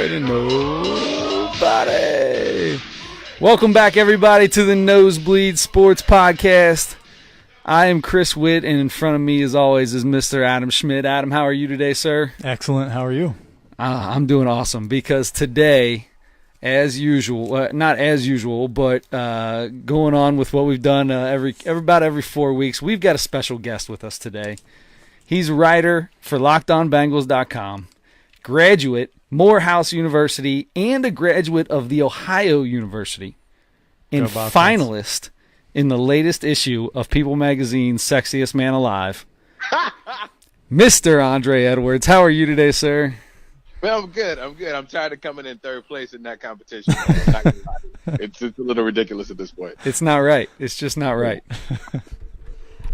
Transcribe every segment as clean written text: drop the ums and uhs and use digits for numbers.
afraid of nobody. Welcome back, everybody, to the Nosebleed Sports Podcast. I am Chris Witt, and in front of me, as always, is Mr. Adam Schmidt. Adam, how are you today, sir? Excellent. How are you? I'm doing awesome because today, as usual, not as usual, but going on with what we've done about every 4 weeks, we've got a special guest with us today. He's a writer for LockedOnBengals.com, graduate, Morehouse University, and a graduate of The Ohio University, and finalist in the latest issue of People Magazine's Sexiest Man Alive. Mr. Andre Edwards, how are you today, sir? Well, I'm good. I'm tired of coming in third place in that competition. It's a little ridiculous at this point. It's not right. It's just not right.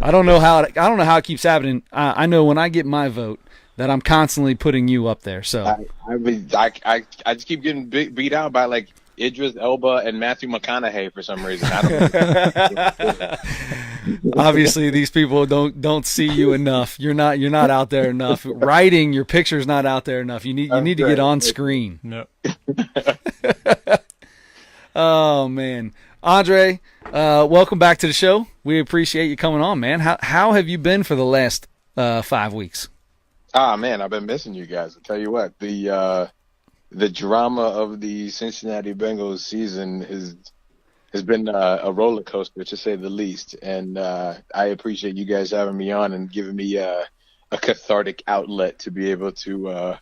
I don't know how it keeps happening. I know when I get my vote that I'm constantly putting you up there. So I just keep getting beat out by like Idris Elba and Matthew McConaughey for some reason. I don't know. Obviously, these people don't see you enough. You're not out there enough. Writing, your picture's not out there enough. You need to get on screen. No. Oh man, Andre, welcome back to the show. We appreciate you coming on, man. How have you been for the last 5 weeks? Man, I've been missing you guys. I'll tell you what, the drama of the Cincinnati Bengals season has been a roller coaster, to say the least. And I appreciate you guys having me on and giving me a cathartic outlet to be able to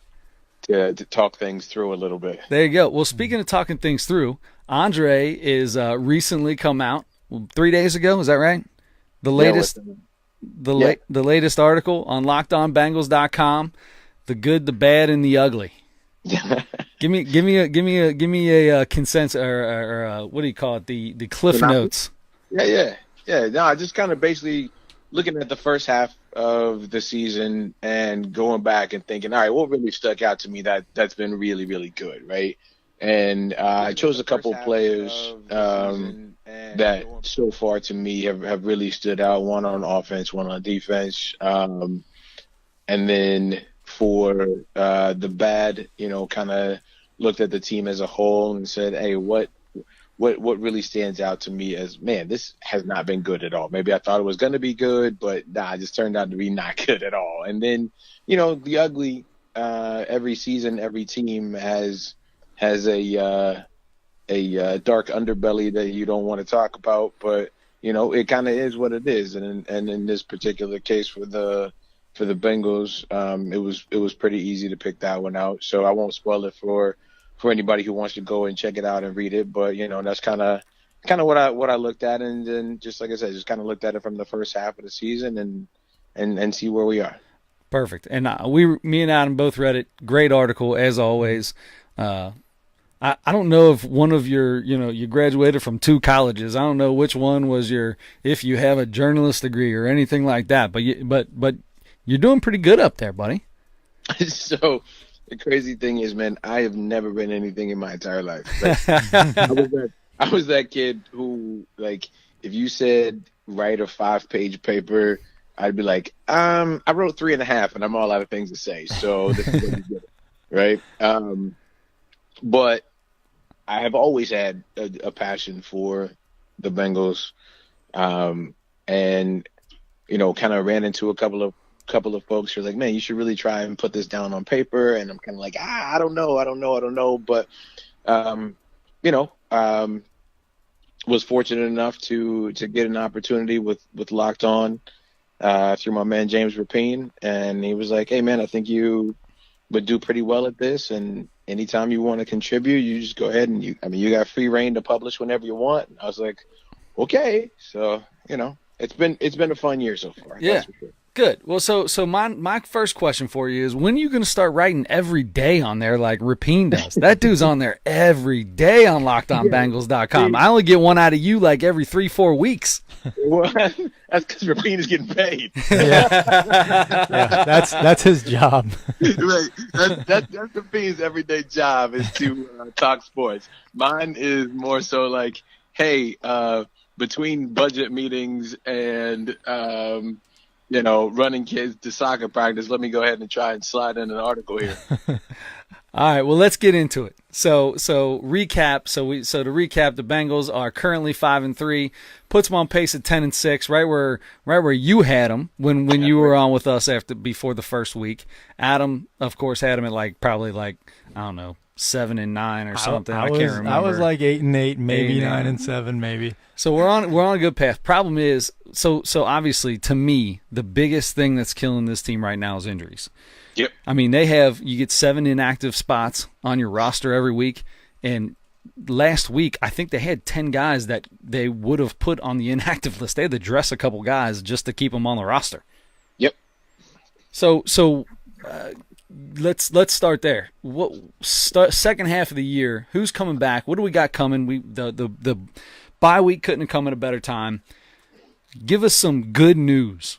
talk things through a little bit. There you go. Well, speaking of talking things through, Andre is recently come out 3 days ago. Is that right? The latest latest article on LockedOnBengals.com. The good, the bad, and the ugly. give me a consensus or what do you call it? The Cliff Notes. Yeah. No, I just kind of basically looking at the first half of the season and going back and thinking, all right, what really stuck out to me that's been really, really good, right? And I chose a couple players that so far to me have really stood out. One on offense, one on defense, and then for the bad, kind of looked at the team as a whole and said, hey, what really stands out to me as, man, this has not been good at all. Maybe I thought it was going to be good, but it just turned out to be not good at all. And then, the ugly, every season, every team has a dark underbelly that you don't want to talk about, but, it kind of is what it is. And in this particular case for the Bengals, it was pretty easy to pick that one out. So I won't spoil it for anybody who wants to go and check it out and read it. But that's kind of what I looked at, and then just like I said, just kind of looked at it from the first half of the season and see where we are. Perfect. And me and Adam both read it. Great article as always. I don't know if one of your, you graduated from 2 colleges. I don't know which one was if you have a journalist degree or anything like that. But you're doing pretty good up there, buddy. So the crazy thing is, man, I have never read anything in my entire life. Like, I was that kid who, like, if you said write a 5-page paper, I'd be like, I wrote 3.5, and I'm all out of things to say. So this is what you get, right? But I have always had a passion for the Bengals, and kind of ran into a couple of folks who are like, man, you should really try and put this down on paper. And I'm kind of like, I don't know. But, was fortunate enough to get an opportunity with Locked On through my man, James Rapine. And he was like, hey, man, I think you would do pretty well at this. And anytime you want to contribute, you just go ahead and you got free reign to publish whenever you want. And I was like, okay. So, it's been a fun year so far. Yeah. That's for sure. Good. Well, so my first question for you is, when are you going to start writing every day on there like Rapine does? That dude's on there every day on LockedOnBengals.com. I only get one out of you like every 3-4 weeks. Well, that's because Rapine is getting paid. Yeah, that's his job. Right. That's Rapine's everyday job, is to talk sports. Mine is more so like, hey, between budget meetings and running kids to soccer practice, let me go ahead and try and slide in an article here. All right, well, let's get into it. So recap. So to recap, the Bengals are currently 5-3, puts them on pace at 10-6, right where you had them when you were on with us before the first week. Adam, of course, had them at probably I don't know, 7-9 or something. I can't remember. I was like 8-8, maybe 8-9. 9-7, maybe. So we're on a good path. Problem is, so obviously to me, the biggest thing that's killing this team right now is injuries. Yep. I mean, you get 7 inactive spots on your roster every week, and last week I think they had 10 guys that they would have put on the inactive list. They had to dress a couple guys just to keep them on the roster. Yep. So let's start there. Second half of the year, who's coming back? What do we got coming? The bye week couldn't have come at a better time. Give us some good news.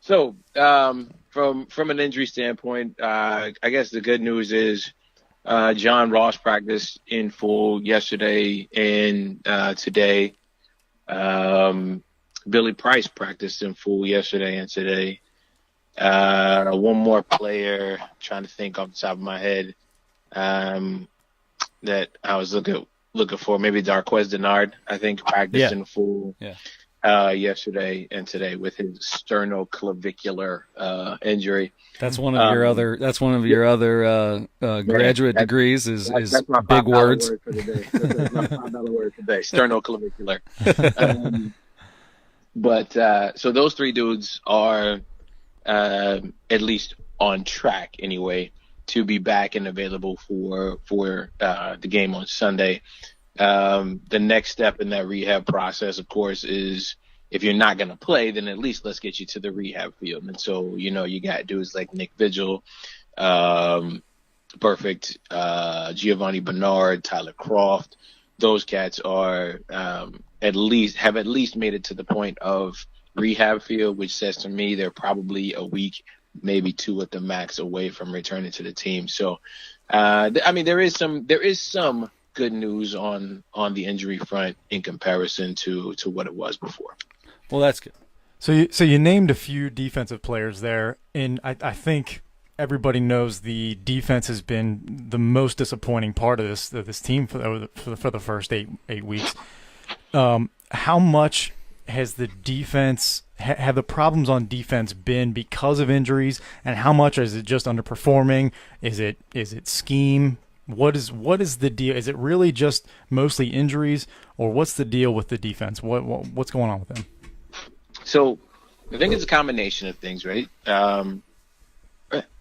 So, from an injury standpoint, I guess the good news is John Ross practiced in full yesterday and today. Billy Price practiced in full yesterday and today. One more player, trying to think off the top of my head, that I was looking for, maybe Darquez Denard, I think, practiced in full. Yeah. Yesterday and today with his sternoclavicular injury. That's one of your other. That's one of your other graduate degrees. That's my big words. Word for the day. That's my $5 word for the day. Sternoclavicular. So those three dudes are at least on track anyway to be back and available for the game on Sunday. The next step in that rehab process, of course, is if you're not going to play, then at least let's get you to the rehab field. And so, you got dudes like Nick Vigil, Perfect, Giovanni Bernard, Tyler Croft. Those cats are at least made it to the point of rehab field, which says to me they're probably a week, maybe 2 at the max away from returning to the team. So, there is some good news on the injury front in comparison to what it was before. Well, that's good. So you named a few defensive players there, and I think everybody knows the defense has been the most disappointing part of this team for the first eight weeks. How much has the defense have the problems on defense been because of injuries, and how much is it just underperforming? Is it scheme? What is the deal? Is it really just mostly injuries, or what's the deal with the defense? What's going on with them? So I think it's a combination of things, right? I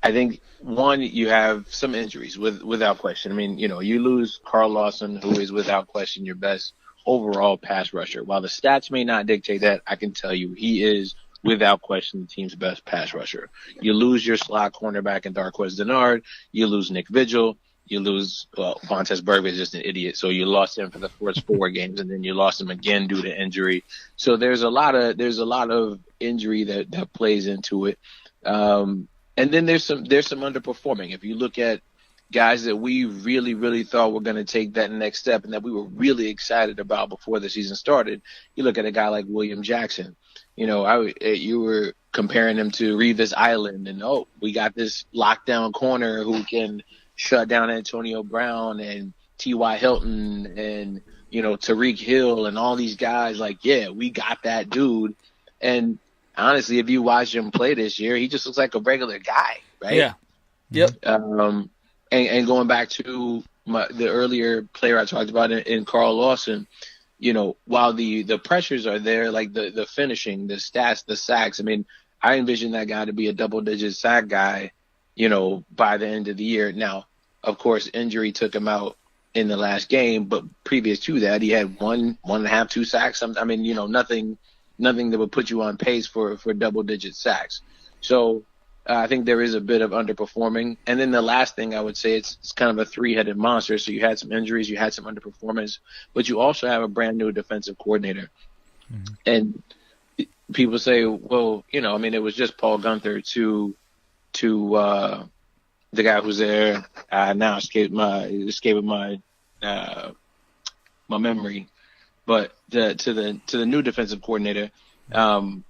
think one, you have some injuries without question. I mean, you lose Carl Lawson, who is without question your best overall pass rusher. While the stats may not dictate that, I can tell you he is without question the team's best pass rusher. You lose your slot cornerback in Darquez Denard. You lose Nick Vigil. You lose, Vontaze Burfict is just an idiot, so you lost him for the first 4 games, and then you lost him again due to injury. So there's a lot of injury that plays into it, and then there's some underperforming. If you look at guys that we really, really thought were going to take that next step and that we were really excited about before the season started, you look at a guy like William Jackson. You were comparing him to Revis Island, and we got this lockdown corner who can shut down Antonio Brown and T.Y. Hilton and, Tariq Hill and all these guys. We got that dude. And honestly, if you watch him play this year, he just looks like a regular guy, right? Yeah. Yep. And going back to the earlier player I talked about in Carl Lawson, while the pressures are there, like the finishing, the stats, the sacks, I mean, I envision that guy to be a double-digit sack guy, by the end of the year. Now, of course, injury took him out in the last game, but previous to that, he had 1.5, 2 sacks. I mean, nothing that would put you on pace for double-digit sacks. So I think there is a bit of underperforming. And then the last thing I would say, it's kind of a 3-headed monster. So you had some injuries, you had some underperformance, but you also have a brand new defensive coordinator. Mm-hmm. And people say, well, it was just Paul Guenther to the guy who's there now escaping my memory, but to the new defensive coordinator, Guenther.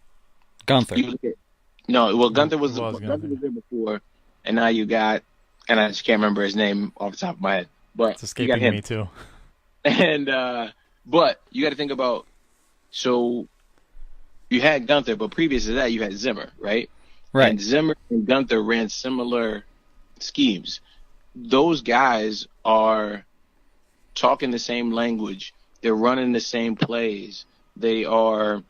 Guenther was there before, and now you got and I just can't remember his name off the top of my head. But It's you got escaping him. me too. And but you got to think about, so you had Gunther, but previous to that you had Zimmer, right? Right. And Zimmer and Gunther ran similar schemes. Those guys are talking the same language. They're running the same plays. They are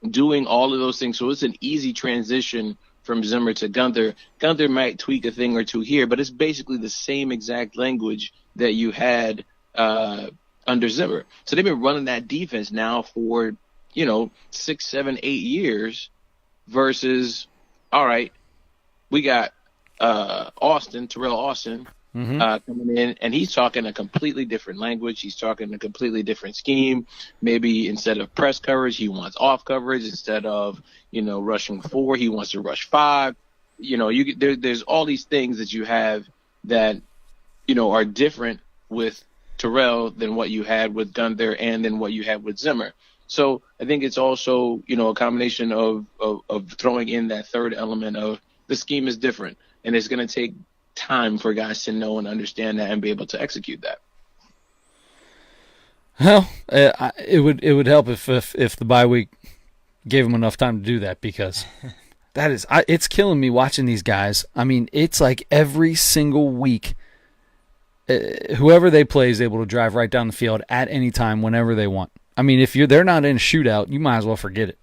doing all of those things. So it's an easy transition from Zimmer to Gunther. Gunther might tweak a thing or two here, but it's basically the same exact language that you had under Zimmer. So they've been running that defense now for, 6, 7, 8 years versus, all right, we got Terrell Austin, coming in, and he's talking a completely different language. He's talking a completely different scheme. Maybe instead of press coverage, he wants off coverage. Instead of, rushing 4, he wants to rush 5. There's all these things that you have that, are different with Terrell than what you had with Gunther and than what you had with Zimmer. So I think it's also, a combination of throwing in that third element of the scheme is different, and it's going to take time for guys to know and understand that and be able to execute that. Well, it would help if the bye week gave them enough time to do that, because it's killing me watching these guys. I mean, it's like every single week, whoever they play is able to drive right down the field at any time, whenever they want. I mean, if they're not in a shootout, you might as well forget it.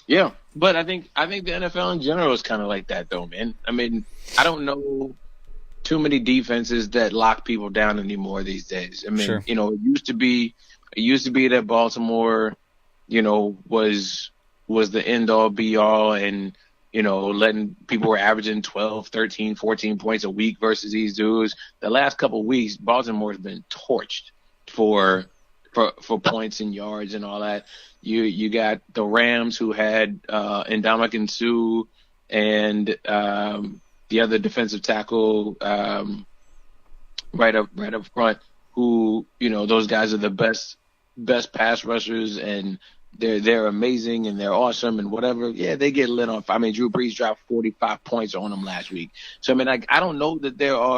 Yeah, but I think the NFL in general is kind of like that, though, man. I mean, I don't know too many defenses that lock people down anymore these days. I mean, Sure. It used to be that Baltimore, was the end all be all, and letting people were averaging 12, 13, 14 points a week versus these dudes. The last couple of weeks, Baltimore's been torched for points and yards and all that. You got the Rams, who had Ndamukong Suh and the other defensive tackle right up front, who, those guys are the best pass rushers, and they're amazing and they're awesome and whatever. Yeah, they get lit off. I mean, Drew Brees dropped 45 points on them last week. So I mean, I don't know that there's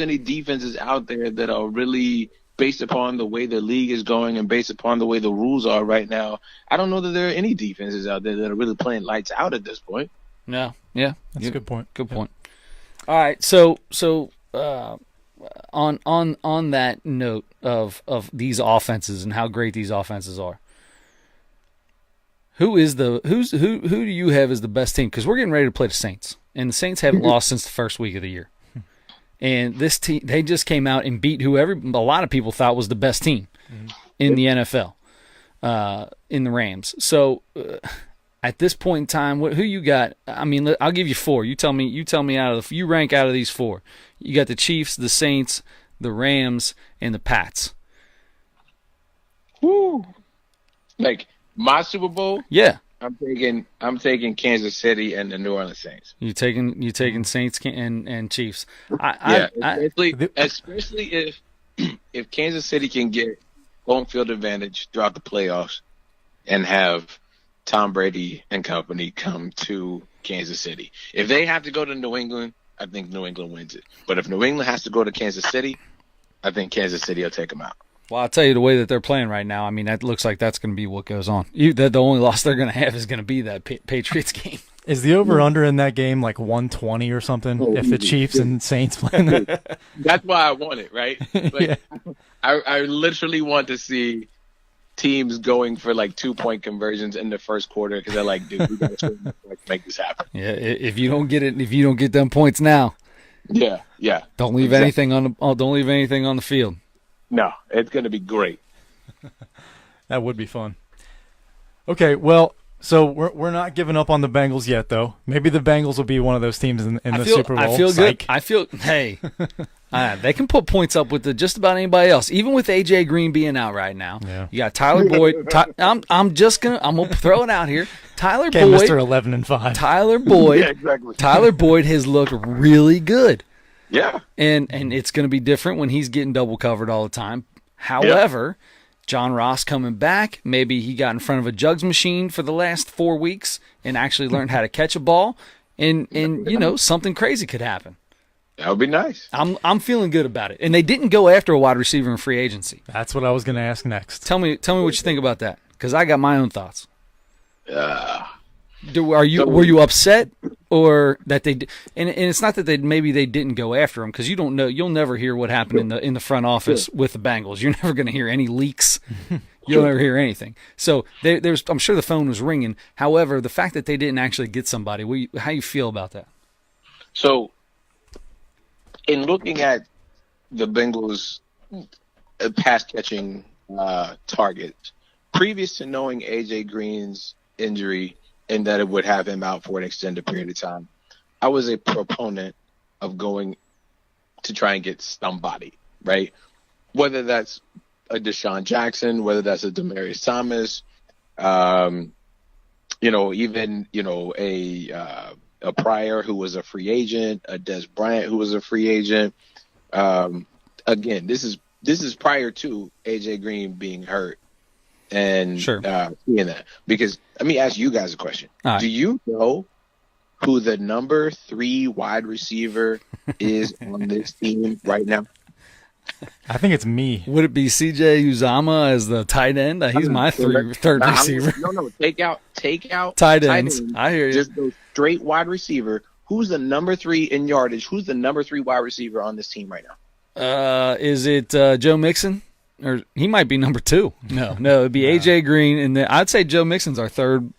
any defenses out there that are really, based upon the way the league is going and based upon the way the rules are right now, I don't know that there are any defenses out there that are really playing lights out at this point. No, yeah, That's a good point. Good point. All right, so on that note of these offenses and how great these offenses are, who do you have as the best team? Because we're getting ready to play the Saints, and the Saints haven't lost since the first week of the year. And this team, they just came out and beat a lot of people thought was the best team in the NFL, in the Rams. So at this point in time, who you got? I mean, I'll give you 4. You tell me you rank out of these 4. You got the Chiefs, the Saints, the Rams, and the Pats. Woo! Like my Super Bowl? Yeah. I'm taking Kansas City and the New Orleans Saints. You taking Saints and Chiefs. Especially if Kansas City can get home field advantage throughout the playoffs and have Tom Brady and company come to Kansas City. If they have to go to New England, I think New England wins it. But if New England has to go to Kansas City, I think Kansas City will take them out. Well, I'll tell you, the way that they're playing right now, I mean, that looks like that's going to be what goes on. The only loss they're going to have is going to be that Patriots game. Is the over-under in that game like 120 or something? Oh, if the Chiefs and Saints play that? That's why I want it, right? Like, Yeah. I literally want to see teams going for like 2-point conversions in the first quarter, because they're like, dude, we got to make this happen. Yeah, if you don't get them points now, Yeah. don't leave anything on the field. No, it's going to be great. That would be fun. Okay, well, so we're not giving up on the Bengals yet, though. Maybe the Bengals will be one of those teams in the Super Bowl. I feel Psych. good. Hey, they can put points up with just about anybody else, even with AJ Green being out right now. Yeah. You got Tyler Boyd. I'm gonna throw it out here. Tyler Okay, Boyd. Mr. 11-5. Tyler Boyd. Yeah, exactly. Tyler Boyd has looked really good. Yeah. And it's going to be different when he's getting double covered all the time. However, John Ross coming back, maybe he got in front of a jugs machine for the last 4 weeks and actually learned how to catch a ball. and something crazy could happen. That would be nice. I'm feeling good about it. And they didn't go after a wide receiver in free agency. That's what I was going to ask next. Tell me what you think about that, because I got my own thoughts. Were you upset or that they did? And it's not that they didn't go after him, because you don't know. You'll never hear what happened in the front office with the Bengals. You're never going to hear any leaks. You'll never hear anything. So I'm sure the phone was ringing. However, the fact that they didn't actually get somebody, how you feel about that? So, in looking at the Bengals' pass catching targets, previous to knowing A.J. Green's injury and that it would have him out for an extended period of time, I was a proponent of going to try and get somebody, right? Whether that's a Deshaun Jackson, whether that's a Demaryius Thomas, a Pryor who was a free agent, a Des Bryant who was a free agent. Again, this is prior to AJ Green being hurt and sure. Seeing that. Because let me ask you guys a question. Right. Do you know who the number 3 wide receiver is on this team right now? I think it's me. Would it be C.J. Uzama as the tight end? He's my third receiver. No. Take out tight ends. I hear you. Just go straight wide receiver. Who's the number 3 in yardage? Who's the number 3 wide receiver on this team right now? Is it Joe Mixon? Or he might be number 2. No, it'd be A.J. Green, and then I'd say Joe Mixon's our third.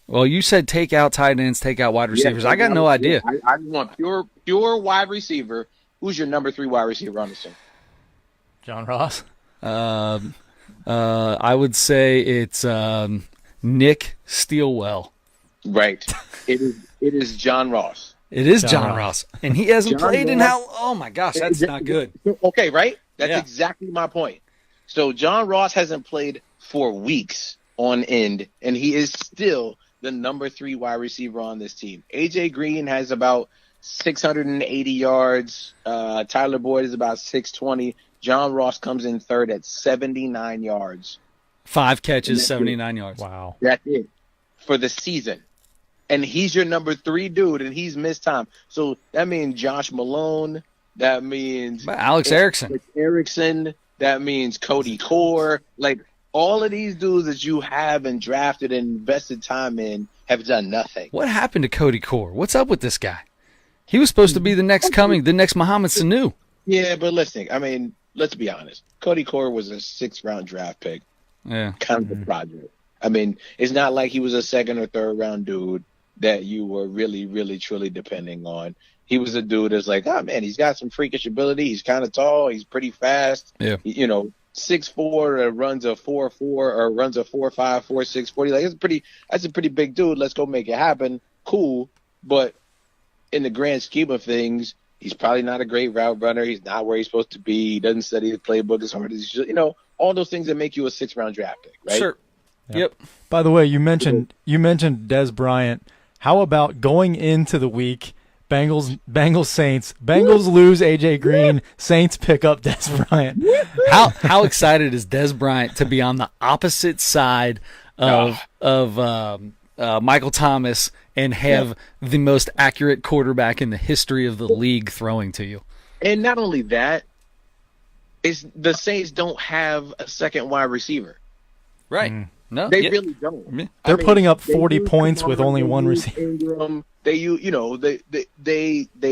Well, you said take out tight ends, take out wide receivers. I got no idea. I just want pure wide receiver. Who's your number 3 wide receiver on this team? John Ross. I would say it's Nick Steelwell. Right. It is John Ross. It is John Ross. And he hasn't played in how? Oh my gosh, that's not good. Okay, right? That's exactly my point. So John Ross hasn't played for weeks on end, and he is still the number 3 wide receiver on this team. AJ Green has about 680 yards. Tyler Boyd is about 620. John Ross comes in third at 79 yards. 5 catches, 79 yards. Wow. That's it for the season. And he's your number 3 dude, and he's missed time. So that means Josh Malone. That means Alex Erickson. That means Cody Core. Like, all of these dudes that you have and drafted and invested time in have done nothing. What happened to Cody Core? What's up with this guy? He was supposed to be the next Mohamed Sanu. Yeah, but listen, I mean, let's be honest. Cody Core was a 6th-round draft pick. Yeah. Kind of a project. I mean, it's not like he was a 2nd or 3rd-round dude that you were really, really, truly depending on. He was a dude that's like, oh, man, he's got some freakish ability. He's kind of tall. He's pretty fast. Yeah. 6'4", runs a 4.4 or runs a 4.5, 4.6, 40. Like, that's a pretty big dude. Let's go make it happen. Cool. But in the grand scheme of things, he's probably not a great route runner. He's not where he's supposed to be. He doesn't study the playbook as hard as he should. All those things that make you a 6th-round draft pick, right? Sure. Yep. By the way, you mentioned Des Bryant. How about going into the week, Bengals Saints. Bengals lose A.J. Green. Saints pick up Des Bryant. How excited is Des Bryant to be on the opposite side of Michael Thomas and have the most accurate quarterback in the history of the league throwing to you? And not only that, the Saints don't have a second wide receiver. Right. No, they really don't. They're putting up 40 points with only one receiver. Ingram, they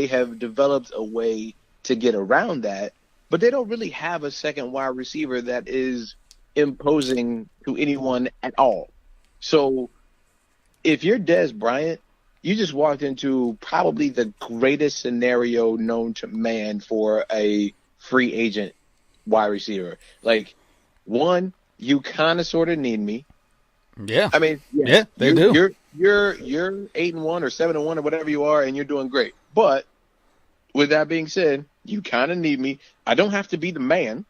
have developed a way to get around that, but they don't really have a second wide receiver that is imposing to anyone at all. So if you're Des Bryant, you just walked into probably the greatest scenario known to man for a free agent wide receiver. Like, one, you kind of sort of need me. Yeah. I mean, yes, they do. You're 8-1 or 7-1 or whatever you are, and you're doing great. But with that being said, you kind of need me. I don't have to be the man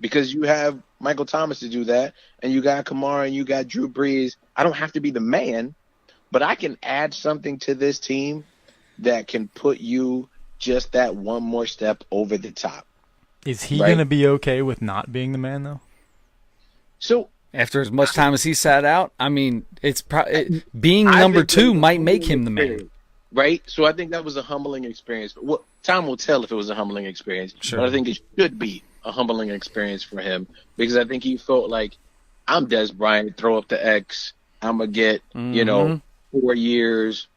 because you have Michael Thomas to do that, and you got Kamara and you got Drew Brees. I don't have to be the man, but I can add something to this team that can put you just that one more step over the top. Is he going to be okay with not being the man, though? So after as much time as he sat out, I mean, it's being number 2 might make him the man. right? So I think that was a humbling experience. Well, time will tell if it was a humbling experience. Sure. But I think it should be a humbling experience for him because I think he felt like, I'm Des Bryant, throw up the X. I'm going to get, 4 years,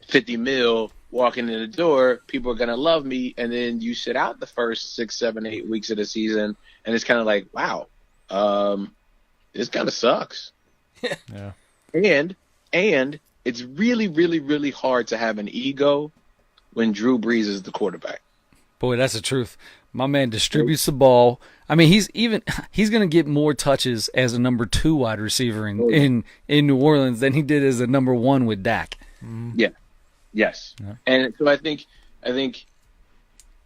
50 mil, walking in the door. People are going to love me. And then you sit out the first 6, 7, 8 weeks of the season. And it's kind of like, wow, this kind of sucks. Yeah. And it's really, really, really hard to have an ego when Drew Brees is the quarterback. Boy, that's the truth. My man distributes the ball. I mean, he's going to get more touches as a number 2 wide receiver in New Orleans than he did as a number 1 with Dak. Yeah. Yes. Yeah. And so I think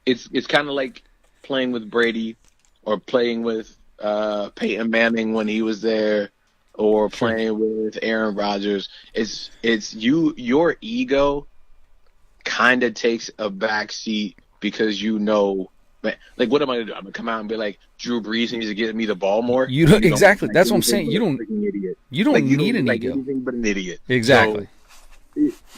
it's kind of like playing with Brady or playing with Peyton Manning when he was there, or playing with Aaron Rodgers. It's your ego kind of takes a back seat because like, what am I going to do? I'm going to come out and be like, Drew Brees needs to get me the ball more? Exactly. That's what I'm saying. You don't need an ego. Anything but an idiot. Exactly.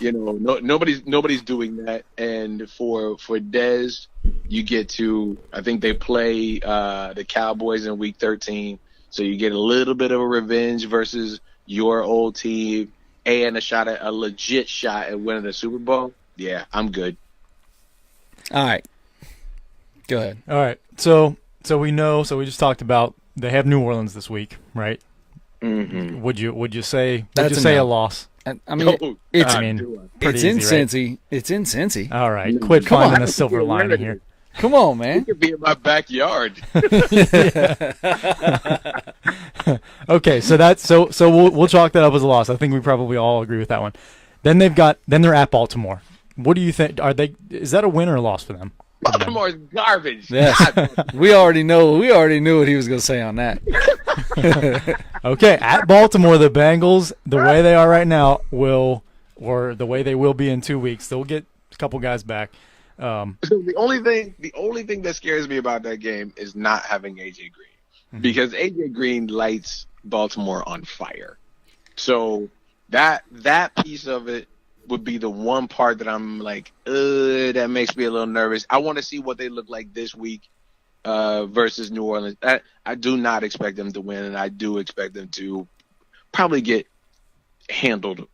So, nobody's doing that. And for Dez, you get to, I think they play the Cowboys in Week 13. So you get a little bit of a revenge versus your old team and a legit shot at winning the Super Bowl. Yeah, I'm good. All right. Go ahead. All right. So we know. So we just talked about they have New Orleans this week, right? Mm-hmm. Would you say a loss? I mean, it's in Cincy. Right? It's in Cincy. All right. Quit finding a silver lining here. Come on, man. It could be in my backyard. Okay, so we'll chalk that up as a loss. I think we probably all agree with that one. Then they're at Baltimore. What do you think? Is that a win or a loss for them? Baltimore's garbage. Yes. we already knew what he was going to say on that. Okay, at Baltimore, the Bengals, the way they are right now, or the way they will be in 2 weeks, they'll get a couple guys back. So the only thing that scares me about that game is not having AJ Green, because AJ Green lights Baltimore on fire. So that piece of it would be the one part that I'm like, that makes me a little nervous. I want to see what they look like this week versus New Orleans. I do not expect them to win, and I do expect them to probably get handled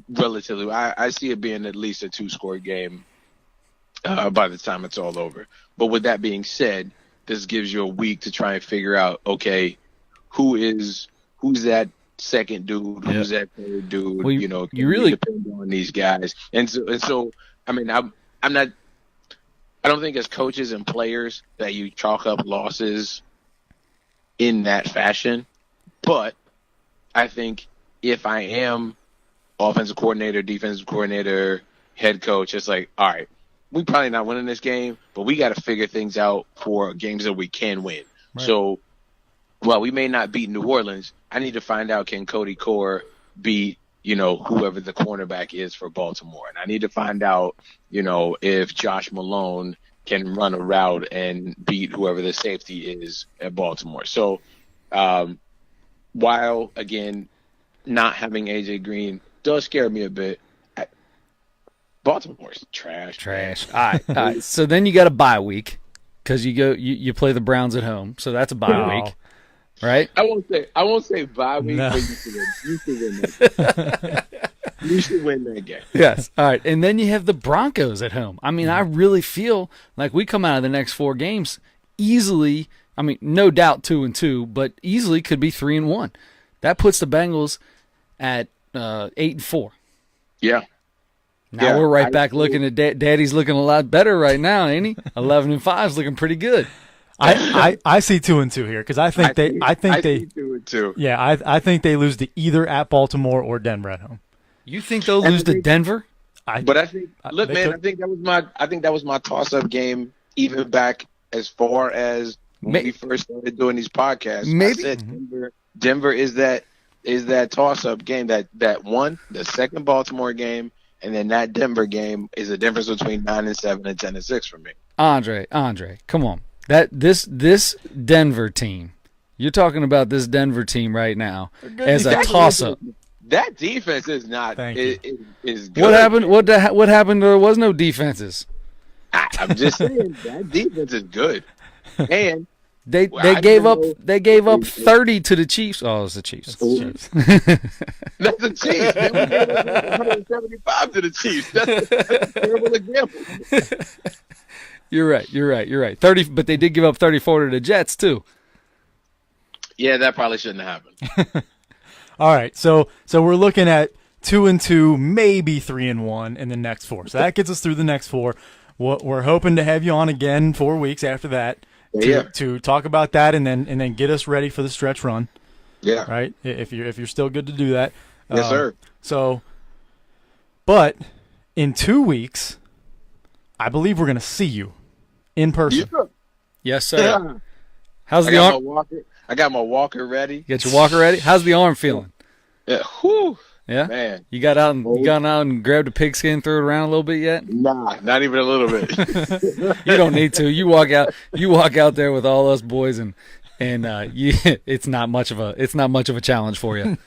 relatively. I see it being at least a 2-score game by the time it's all over. But with that being said, this gives you a week to try and figure out, okay, who's that second dude, who's that third dude? Well, you really depend on these guys. And so I mean, I don't think as coaches and players that you chalk up losses in that fashion. But I think if I am offensive coordinator, defensive coordinator, head coach, it's like, all right, we probably not winning this game, but we got to figure things out for games that we can win. Right. So while we may not beat New Orleans, I need to find out, can Cody Core beat, whoever the cornerback is for Baltimore? And I need to find out, if Josh Malone can run a route and beat whoever the safety is at Baltimore. So while, again, not having AJ Green does scare me a bit, Baltimore's trash. All right. So then you got a bye week because you play the Browns at home. So that's a bye week, right? I won't say bye week, but you should win that game. You should win that game. Yes. All right. And then you have the Broncos at home. I mean, I really feel like we come out of the next 4 games easily. I mean, no doubt 2-2, but easily could be 3-1. That puts the Bengals at 8-4. Yeah. Now we're right back looking at Daddy's looking a lot better right now, ain't he? 11-5 is looking pretty good. I see 2-2 here because I think they 2-2. Yeah, I think they lose to either at Baltimore or Denver at home. You think they'll lose to Denver? I think that was my toss-up game even back as far as when we first started doing these podcasts. Maybe I said Denver is that toss-up game that the second Baltimore game. And then that Denver game is a difference between 9-7 and 10-6 for me. Andre, come on. This Denver team, you're talking about this Denver team right now as a toss-up. that defense is not Thank you. is good. What happened? What happened? There was no defenses. I'm just saying that defense is good, and They I gave don't up know. 30 to the Chiefs. Oh, it's the Chiefs. Chiefs. That's the Chiefs. Man. We gave up 175 to the Chiefs. That's a terrible example. You're right. 30, but they did give up 34 to the Jets too. Yeah, that probably shouldn't have happened. All right, so we're looking at 2-2, maybe 3-1 in the next 4. So that gets us through the next 4. We're hoping to have you on again 4 weeks after that to talk about that and then get us ready for the stretch run. Yeah. Right. If you're still good to do that. Yes, sir. So, but in 2 weeks, I believe we're going to see you in person. Yeah. Yes, sir. Yeah. How's the arm? I got my walker ready. You got your walker ready? How's the arm feeling? Yeah. Whew. Yeah. Man. You got out and grabbed a pigskin, threw it around a little bit yet? Nah, not even a little bit. You don't need to. You walk out there with all us boys and it's not much of a challenge for you.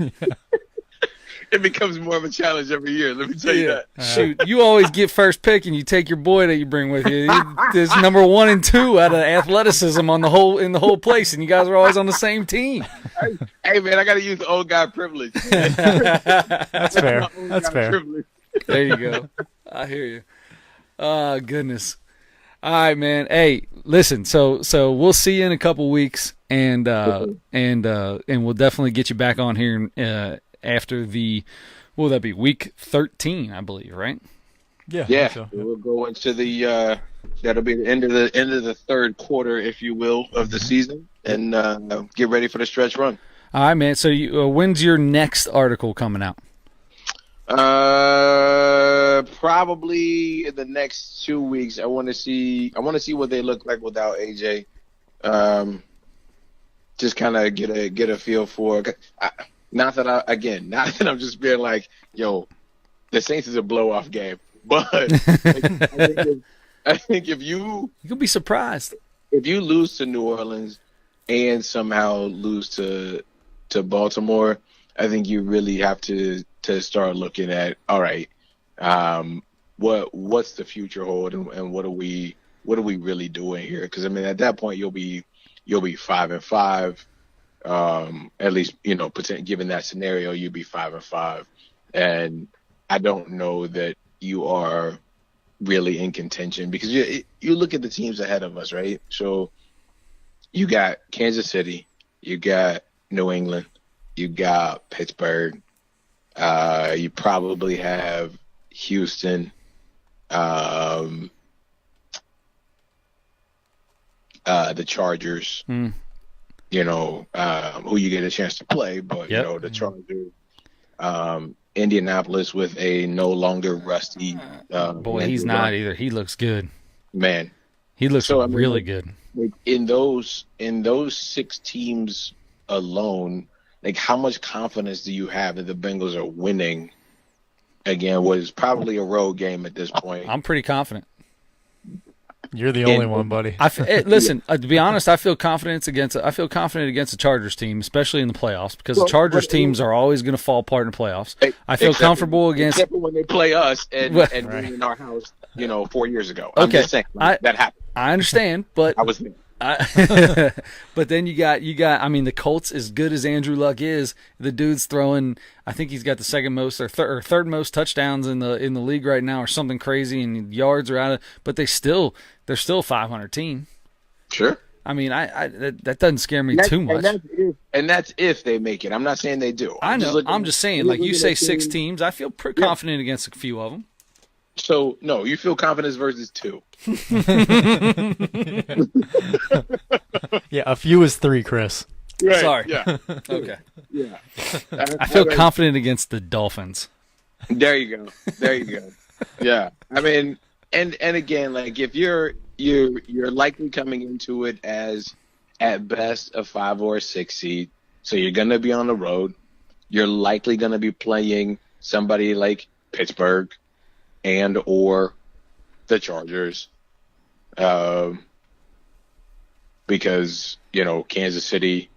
It becomes more of a challenge every year. Let me tell you that. Shoot, you always get first pick and you take your boy that you bring with you. There's number 1 and 2 out of athleticism in the whole place, and you guys are always on the same team. Hey man, I got to use the old guy privilege. That's fair. That's fair. Privilege. There you go. I hear you. Oh, goodness. All right, man. Hey, listen. So we'll see you in a couple weeks, and we'll definitely get you back on here after will that be week 13, I believe, right? Yeah. Yeah. So. We'll go into the that'll be the end of the third quarter, if you will, of the season, and get ready for the stretch run. All right, man. So when's your next article coming out? Probably in the next 2 weeks. I want to see what they look like without AJ. Just kind of get a feel for. Not that I'm just being like, yo, the Saints is a blow off game, but I think if you You'll be surprised. if you lose to New Orleans and somehow lose to Baltimore, I think you really have to start looking at, all right, what's the future hold and what are we really doing here? Because I mean, at that point you'll be 5-5. At least, given that scenario, you'd be 5-5, and I don't know that you are really in contention because you look at the teams ahead of us, right? So you got Kansas City, you got New England, you got Pittsburgh, you probably have Houston, the Chargers. Who you get a chance to play, but the Chargers, Indianapolis with a no longer rusty. Boy, he's not either. He looks good. Man, he looks really good. Like in those 6 teams alone, like how much confidence do you have that the Bengals are winning again? What is probably a road game at this point? I'm pretty confident. You're the only one, buddy. Listen, to be honest, I feel confident against the Chargers team, especially in the playoffs, because the Chargers teams are always going to fall apart in the playoffs. I feel comfortable against, except for when they play us and right. In our house, 4 years ago. I'm just saying that happened. I understand, but I was there. But then you got. I mean, the Colts, as good as Andrew Luck is, the dude's throwing. I think he's got the second most or third most touchdowns in the league right now, or something crazy. And yards are out of. But they're still a 500 team. Sure. I mean, that doesn't scare me too much. And that's if they make it. I'm not saying they do. I know. I'm just saying, like you say, 6 teams. I feel pretty confident against a few of them. So no, you feel confidence versus 2. Yeah, a few is 3, Chris. Right. Sorry. Yeah. Okay. Yeah. I feel confident against the Dolphins. There you go. Yeah. I mean, and again, like if you're likely coming into it as at best a 5 or a 6 seed, so you're gonna be on the road. You're likely gonna be playing somebody like Pittsburgh and or the Chargers, because Kansas City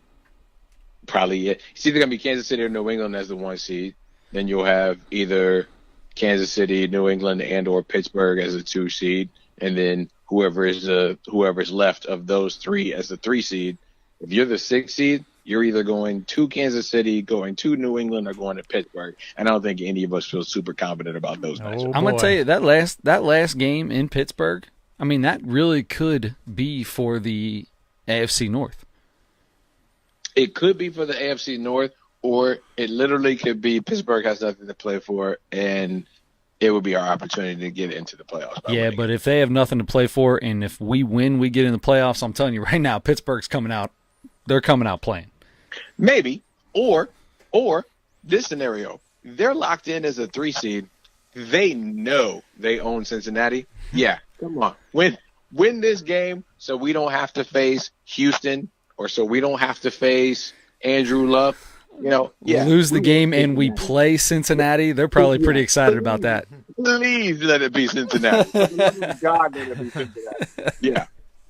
probably it's either gonna be Kansas City or New England as the 1 seed. then you'll have either Kansas City, New England, and or Pittsburgh as a 2 seed, and then whoever's left of those 3 as the 3 seed. If you're the 6 seed, you're either going to Kansas City, going to New England, or going to Pittsburgh. And I don't think any of us feel super confident about those matchups. I'm gonna tell you that last game in Pittsburgh. I mean, that really could be for the AFC North. It could be for the AFC North, or it literally could be Pittsburgh has nothing to play for, and it would be our opportunity to get into the playoffs. Yeah, but if they have nothing to play for, and if we win, we get in the playoffs, I'm telling you right now, Pittsburgh's coming out. They're coming out playing. Maybe. Or this scenario, they're locked in as a 3 seed. They know they own Cincinnati. Yeah, come on. Win this game so we don't have to face Houston, or so we don't have to face Andrew Luck. Lose the game and we play Cincinnati. They're probably pretty excited about that. Please let it be Cincinnati. God, let it be Cincinnati. Yeah,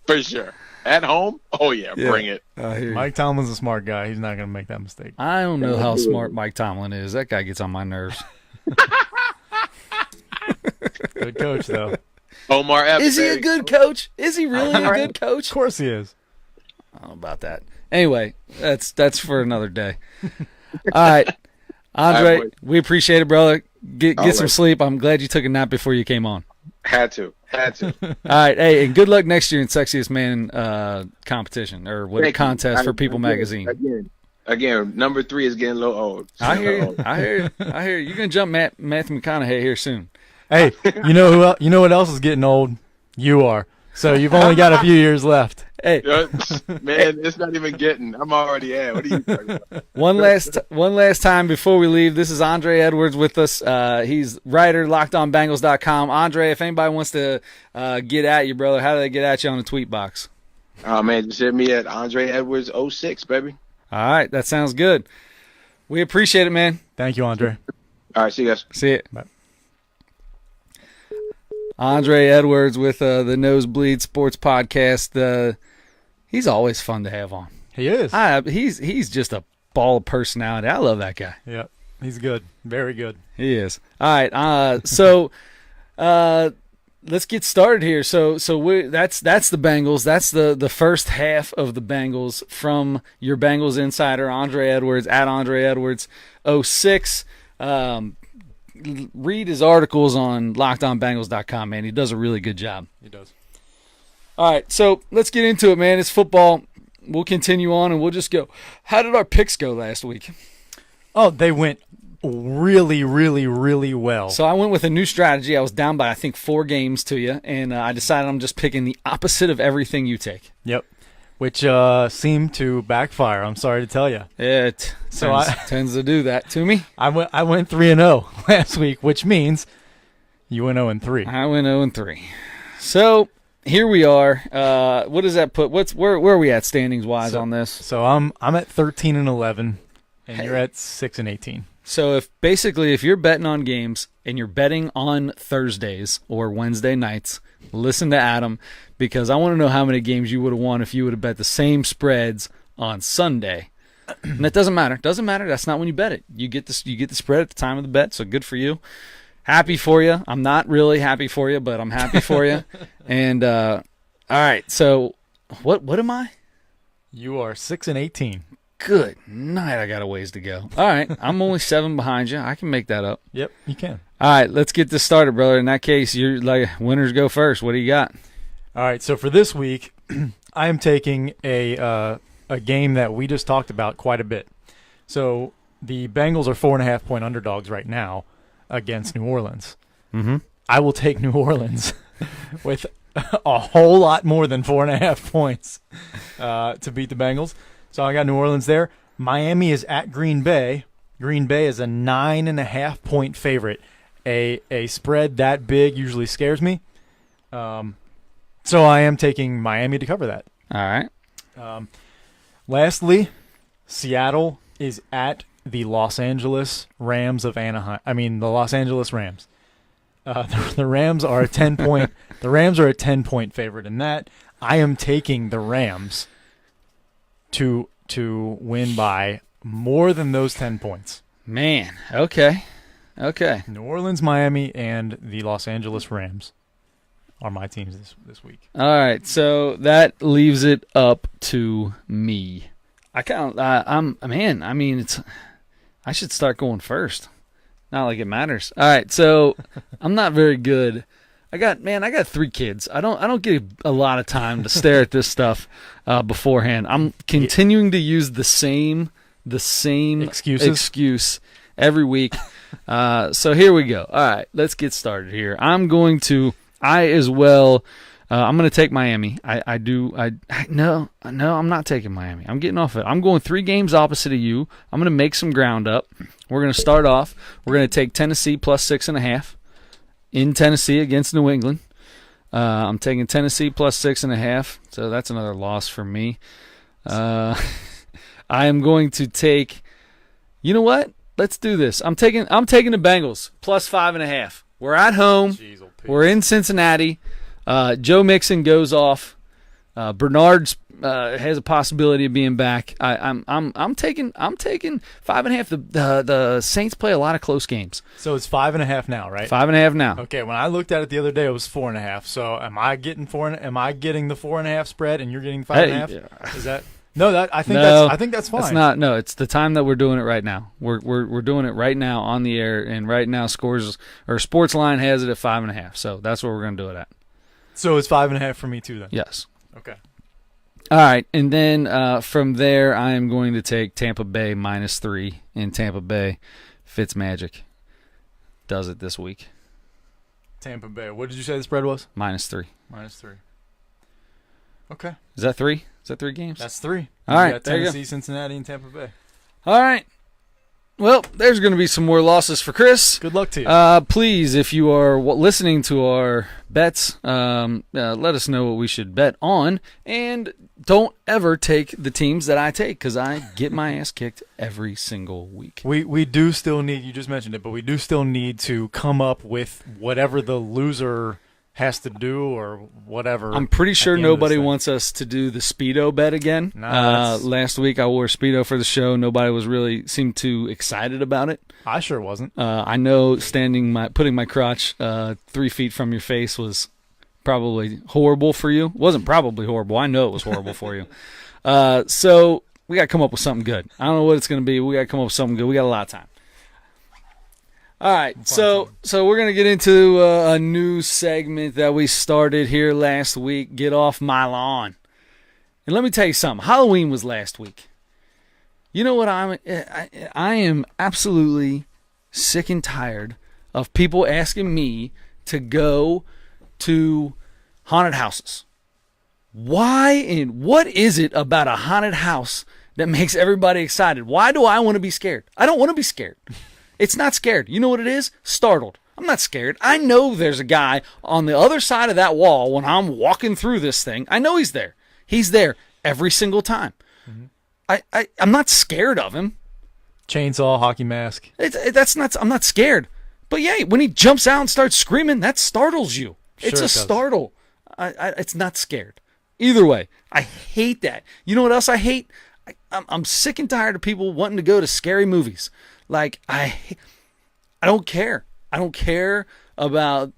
for sure. At home? Oh, yeah, bring it. Mike Tomlin's a smart guy. He's not going to make that mistake. I don't know how smart Mike Tomlin is. That guy gets on my nerves. Good coach, though. Omar Epps. Is he a good coach? Is he really a good coach? Of course he is. I don't know about that. Anyway, that's for another day. All right. Andre, we appreciate it, brother. Get some sleep. I'm glad you took a nap before you came on. Had to. All right. Hey, and good luck next year in Sexiest Man competition or contest for People Magazine. Again, number 3 is getting a little old. I hear you. You're going to jump Matthew McConaughey here soon. Hey, you know what else is getting old? You are. So you've only got a few years left. Hey, man, it's not even getting. I'm already at. What are you talking about? One last time before we leave. This is Andre Edwards with us. He's writer, LockedOnBengals.com. Andre, if anybody wants to get at you, brother, how do they get at you on the tweet box? Oh man, just hit me at Andre Edwards 06, baby. All right, that sounds good. We appreciate it, man. Thank you, Andre. All right, see you guys. See it. Bye. Andre Edwards with the Nosebleed Sports Podcast. He's always fun to have on. He is. He's just a ball of personality. I love that guy. Yep, he's good. Very good. He is. All right. So let's get started here. So that's the Bengals. That's the first half of the Bengals from your Bengals insider, Andre Edwards, at Andre Edwards 06. Read his articles on LockedOnBengals.com, man. He does a really good job. He does. All right, so let's get into it, man. It's football. We'll continue on, and we'll just go. How did our picks go last week? Oh, they went really, really, really well. So I went with a new strategy. I was down by, I think, 4 games to you, and I decided I'm just picking the opposite of everything you take. Yep. Which seemed to backfire. I'm sorry to tell you. It tends to do that to me. I went 3-0 last week, which means you went 0-3. I went 0-3. So here we are. What does that put? Where are we at standings wise on this? So I'm at 13-11, and you're at 6-18. So if you're betting on games and you're betting on Thursdays or Wednesday nights, listen to Adam, because I want to know how many games you would have won if you would have bet the same spreads on Sunday. And that doesn't matter. Doesn't matter. That's not when you bet it. You get the spread at the time of the bet, so good for you. Happy for you. I'm not really happy for you, but I'm happy for you. And all right, so what am I? You are 6-18. Good night. I got a ways to go. All right, I'm only 7 behind you. I can make that up. Yep, you can. All right, let's get this started, brother. In that case, you're like winners go first. What do you got? All right, so for this week, I am taking a game that we just talked about quite a bit. So the Bengals are 4.5-point underdogs right now against New Orleans. Mm-hmm. I will take New Orleans with a whole lot more than 4.5 points to beat the Bengals. So I got New Orleans there. Miami is at Green Bay. Green Bay is a 9.5-point favorite. A spread that big usually scares me. So I am taking Miami to cover that. All right. Lastly, Seattle is at the Los Angeles Rams of Anaheim. I mean, the Los Angeles Rams. The Rams are a 10-point. The Rams are a 10-point favorite in that. I am taking the Rams to win by more than those 10 points. Man, okay. Okay. New Orleans, Miami, and the Los Angeles Rams are my teams this week. All right, so that leaves it up to me. I should start going first. Not like it matters. All right, so I'm not very good. I got 3 kids. I don't get a lot of time to stare at this stuff beforehand. I'm continuing to use the same excuse every week. So here we go. All right, let's get started here. I'm going to take Miami. No, I'm not taking Miami. I'm getting off it. I'm going 3 games opposite of you. I'm going to make some ground up. We're going to start off. We're going to take Tennessee plus 6.5 in Tennessee against New England. I'm taking Tennessee plus 6.5. So that's another loss for me. I am going to take. You know what? Let's do this. I'm taking the Bengals plus 5.5. We're at home. We're in Cincinnati. Joe Mixon goes off. Bernard's has a possibility of being back. I'm taking 5.5. The Saints play a lot of close games. So it's 5.5 now, right? 5.5 now. Okay. When I looked at it the other day, it was 4.5. So am I getting the 4.5 spread, and you're getting 5.5? Hey, Is that? No, I think that's fine. It's not. No, it's the time that we're doing it right now. We're doing it right now on the air, and right now Sportsline has it at 5.5. So that's what we're going to do it at. So it's 5.5 for me too, then. Yes. Okay. All right, and then from there, I am going to take Tampa Bay minus 3 in Tampa Bay. Fitzmagic does it this week. Tampa Bay. What did you say the spread was? Minus 3. -3. Okay. Is that 3? Is that 3 games? That's 3. All right, got there you go. Tennessee, Cincinnati, and Tampa Bay. All right. Well, there's going to be some more losses for Chris. Good luck to you. Please, if you are listening to our bets, let us know what we should bet on. And don't ever take the teams that I take, because I get my ass kicked every single week. We do still need, you just mentioned it, but we do still need to come up with whatever the loser has to do or whatever. I'm pretty sure nobody wants us to do the Speedo bet again. Last week I wore Speedo for the show. Nobody seemed too excited about it. I sure wasn't. I know putting my crotch 3 feet from your face was probably horrible for you. It wasn't probably horrible. I know it was horrible for you. So we got to come up with something good. I don't know what it's going to be. We got to come up with something good. We got a lot of time. All right, so we're going to get into a new segment that we started here last week, Get Off My Lawn. And let me tell you something. Halloween was last week. You know what? I am absolutely sick and tired of people asking me to go to haunted houses. Why and what is it about a haunted house that makes everybody excited? Why do I want to be scared? I don't want to be scared. It's not scared. You know what it is? Startled. I'm not scared. I know there's a guy on the other side of that wall when I'm walking through this thing. I know he's there. He's there every single time. Mm-hmm. I'm not scared of him. Chainsaw, hockey mask. I'm not scared. But yeah, when he jumps out and starts screaming, that startles you. It's a startle. It's not scared. Either way, I hate that. You know what else I hate? I'm sick and tired of people wanting to go to scary movies. Like, I don't care. I don't care about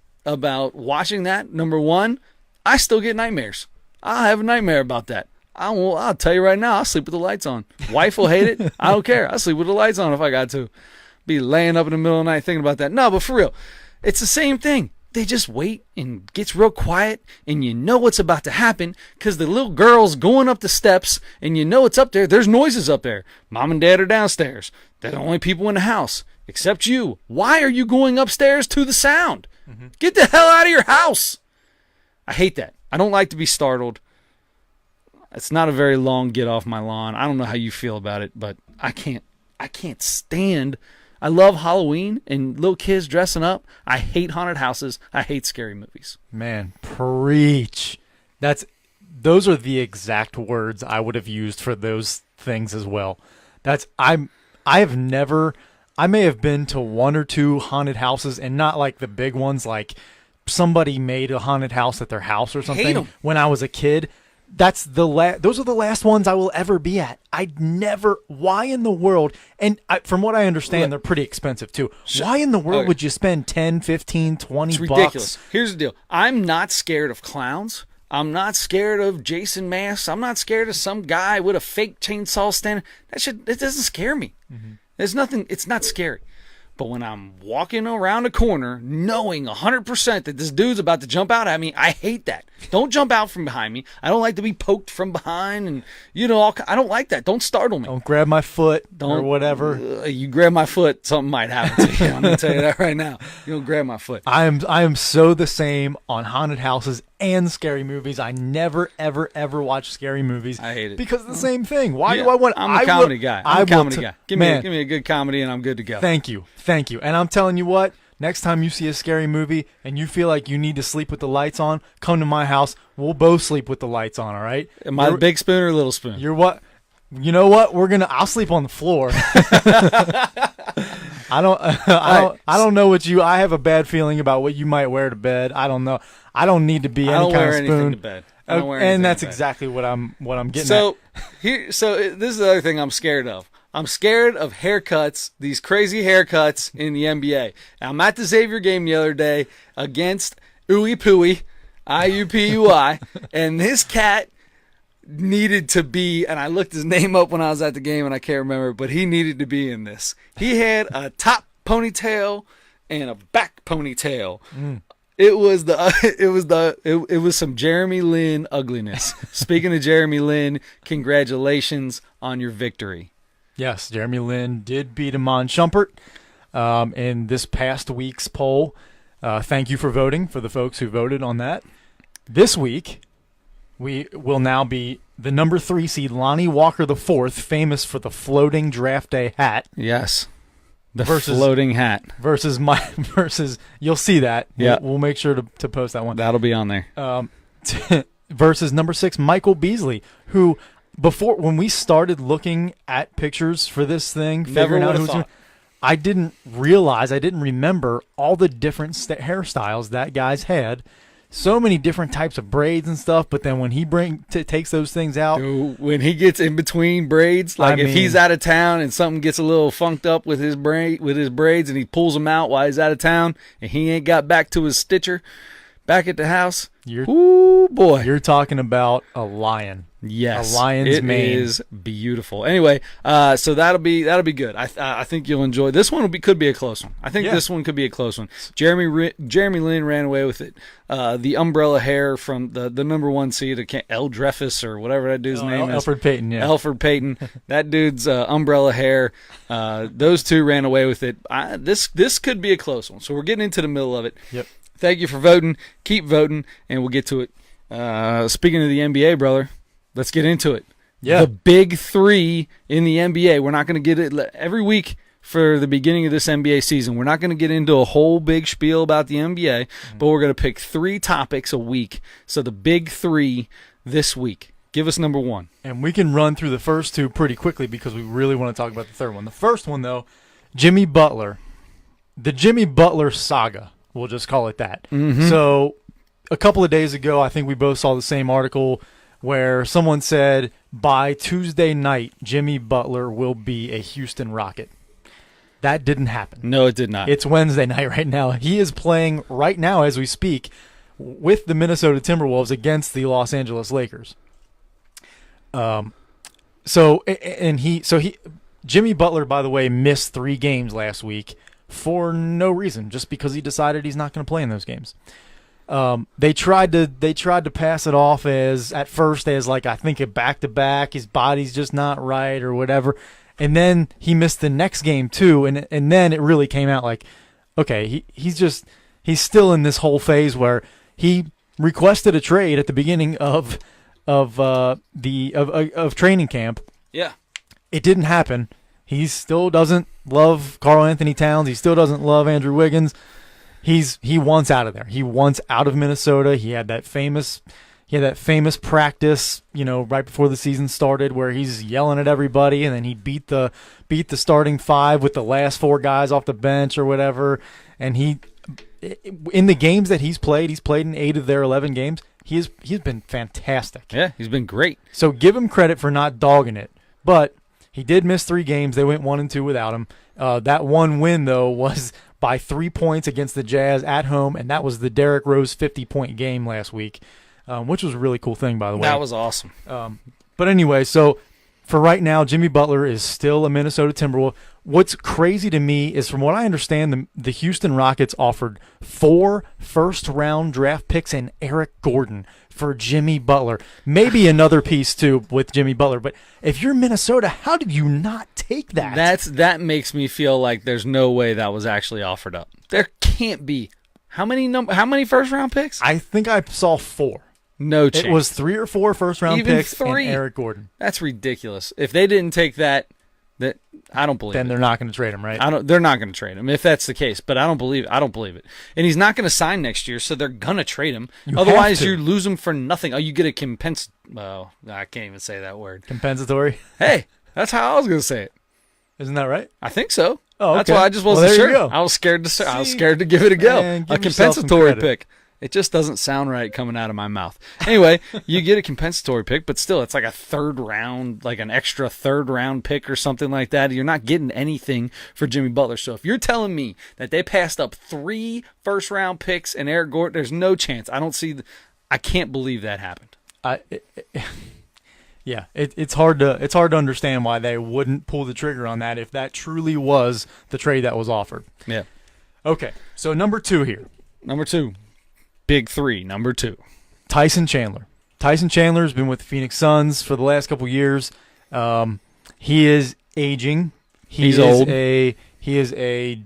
watching that. Number one, I still get nightmares. I'll have a nightmare about that. I'll tell you right now, I'll sleep with the lights on. Wife will hate it. I don't care. I'll sleep with the lights on if I got to. Be laying up in the middle of the night thinking about that. No, but for real, it's the same thing. They just wait and gets real quiet, and you know what's about to happen because the little girl's going up the steps, and you know it's up there. There's noises up there. Mom and Dad are downstairs. They're the only people in the house except you. Why are you going upstairs to the sound? Mm-hmm. Get the hell out of your house. I hate that. I don't like to be startled. It's not a very long get off my lawn. I don't know how you feel about it, but I can't stand. I love Halloween and little kids dressing up. I hate haunted houses. I hate scary movies. Man, preach. Those are the exact words I would have used for those things as well. I may have been to 1 or 2 haunted houses, and not like the big ones, like somebody made a haunted house at their house or something when I was a kid. those are the last ones I will ever be at. I'd never. Why in the world? And from what I understand, they're pretty expensive too. Why in the world would you spend 10, 15, 20 It's bucks? ridiculous. Here's the deal. I'm not scared of clowns. I'm not scared of Jason Mask. I'm not scared of some guy with a fake chainsaw standing. It doesn't scare me. Mm-hmm. There's nothing. It's not scary. But when I'm walking around a corner knowing 100% that this dude's about to jump out at me, I hate that. Don't jump out from behind me. I don't like to be poked from behind, and I don't like that. Don't startle me. Don't grab my foot or whatever. You grab my foot, something might happen to you. I'm going to tell you that right now. You don't grab my foot. I am so the same on haunted houses and scary movies. I never, ever, ever watch scary movies. I hate it. Because of the same thing. Why do I want... I'm a comedy guy. I'm a comedy guy. Give me a good comedy and I'm good to go. Thank you. And I'm telling you what, next time you see a scary movie and you feel like you need to sleep with the lights on, come to my house. We'll both sleep with the lights on, all right? Am I big spoon or little spoon? You're what? You know what? I'll sleep on the floor. I don't know what I have a bad feeling about what you might wear to bed. I don't know. I don't need to be any kind of spoon. Anything to bed. And that's exactly what I'm getting at. So this is the other thing I'm scared of. I'm scared of haircuts, these crazy haircuts in the NBA. I'm at the Xavier game the other day against Ooey Pooey, IUPUI, and this cat needed to be, and I looked his name up when I was at the game and I can't remember, but he needed to be in this. He had a top ponytail and a back ponytail. It was some Jeremy Lin ugliness. Speaking of Jeremy Lin, congratulations on your victory. Yes, Jeremy Lin did beat Iman Shumpert in this past week's poll. Thank you for voting, for the folks who voted on that. This week, we will now be the number 3 seed, Lonnie Walker IV, famous for the floating draft day hat. Yes, floating hat. Versus you'll see that. Yeah. We'll make sure to post that one. That'll be on there. Versus number 6, Michael Beasley, who... when we started looking at pictures for this thing, figuring out who's I didn't remember all the different hairstyles that guy's had. So many different types of braids and stuff, but then when he takes those things out. Dude, when he gets in between braids, if he's out of town and something gets a little funked up with his braids and he pulls them out while he's out of town and he ain't got back to his stitcher back at the house. Ooh, boy. You're talking about a lion. Yes, a lion's mane. It is beautiful. Anyway, so that'll be good. I think you'll enjoy this one. Could be a close one. I think this one could be a close one. Jeremy Lin ran away with it. The umbrella hair from the number 1 seed, El Dreyfus or whatever that dude's name is. Alfred Payton. Yeah, Alfred Payton. That dude's umbrella hair. Those two ran away with it. This could be a close one. So we're getting into the middle of it. Yep. Thank you for voting. Keep voting, and we'll get to it. Speaking of the NBA, brother. Let's get into it. Yeah. The big 3 in the NBA. We're not going to get it every week for the beginning of this NBA season. We're not going to get into a whole big spiel about the NBA, but we're going to pick 3 topics a week. So the big 3 this week. Give us number 1. And we can run through the first 2 pretty quickly because we really want to talk about the third one. The first one, though, Jimmy Butler. The Jimmy Butler saga. We'll just call it that. Mm-hmm. So a couple of days ago, I think we both saw the same article where someone said by Tuesday night, Jimmy Butler will be a Houston Rocket. That didn't happen. No, it did not. It's Wednesday night right now. He is playing right now as we speak with the Minnesota Timberwolves against the Los Angeles Lakers. Jimmy Butler, by the way, missed 3 games last week for no reason, just because he decided he's not going to play in those games. They tried to pass it off at first as I think a back-to-back, his body's just not right or whatever. And then he missed the next game too, and then it really came out okay, he's still in this whole phase where he requested a trade at the beginning of training camp. Yeah. It didn't happen. He still doesn't love Karl Anthony Towns. He still doesn't love Andrew Wiggins. He wants out of there. He wants out of Minnesota. He had that famous practice, right before the season started where he's yelling at everybody, and then he beat the starting 5 with the last 4 guys off the bench or whatever. And in the games that he's played in 8 of their 11 games, he's been fantastic. Yeah, he's been great. So give him credit for not dogging it. But he did miss 3 games. They went 1-2 without him. That one win, though, was by 3 points against the Jazz at home, and that was the Derrick Rose 50-point game last week, which was a really cool thing, by the way. That was awesome. But anyway, so for right now, Jimmy Butler is still a Minnesota Timberwolf. What's crazy to me is, from what I understand, the Houston Rockets offered 4 first-round draft picks and Eric Gordon for Jimmy Butler. Maybe another piece, too, with Jimmy Butler. But if you're Minnesota, how did you not take that? That makes me feel like there's no way that was actually offered up. There can't be. How many first-round picks? I think I saw 4. No chance. It was 3 or 4 first-round Even picks 3. and Eric Gordon. That's ridiculous. If they didn't take that I don't believe then it. they're not going to trade him, right? They're not going to trade him if that's the case. But I don't believe it. And he's not going to sign next year, so they're going to trade him. Otherwise, you lose him for nothing. Oh, you get a I can't even say that word. Compensatory. Hey, that's how I was going to say it. Isn't that right? I think so. Oh, okay. That's why I just wasn't there you sure. go. I was scared to give it a go. Man, A give yourself some compensatory credit. pick. It just doesn't sound right coming out of my mouth. Anyway, you get a compensatory pick, but still, it's like a third round, like an extra third round pick or something like that. You're not getting anything for Jimmy Butler. So if you're telling me that they passed up 3 first round picks and Eric Gordon, there's no chance. I can't believe that happened. Yeah, it's hard to understand why they wouldn't pull the trigger on that if that truly was the trade that was offered. Yeah. Okay, so number 2 here. Number 2. Big 3, number 2. Tyson Chandler. Tyson Chandler has been with the Phoenix Suns for the last couple years. He is aging. He's old. He is a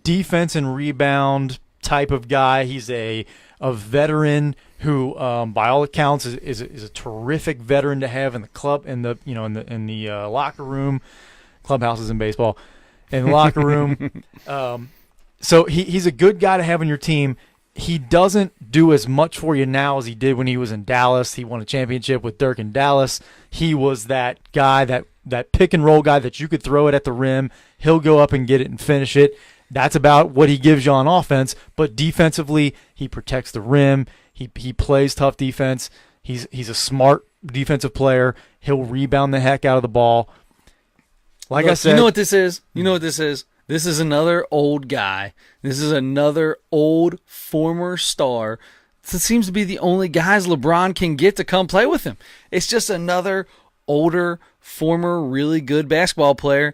defense and rebound type of guy. He's a veteran who, by all accounts, is a terrific veteran to have in the club, in the locker room. Clubhouses in baseball, in the locker room. So he's a good guy to have on your team. He doesn't do as much for you now as he did when he was in Dallas. He won a championship with Dirk in Dallas. He was that guy, that pick and roll guy that you could throw it at the rim. He'll go up and get it and finish it. That's about what he gives you on offense. But defensively, he protects the rim. He plays tough defense. He's a smart defensive player. He'll rebound the heck out of the ball. Like Look, I said, you know what this is? This is another old guy. This is another old former star. This seems to be the only guys LeBron can get to come play with him. It's just another older, former, really good basketball player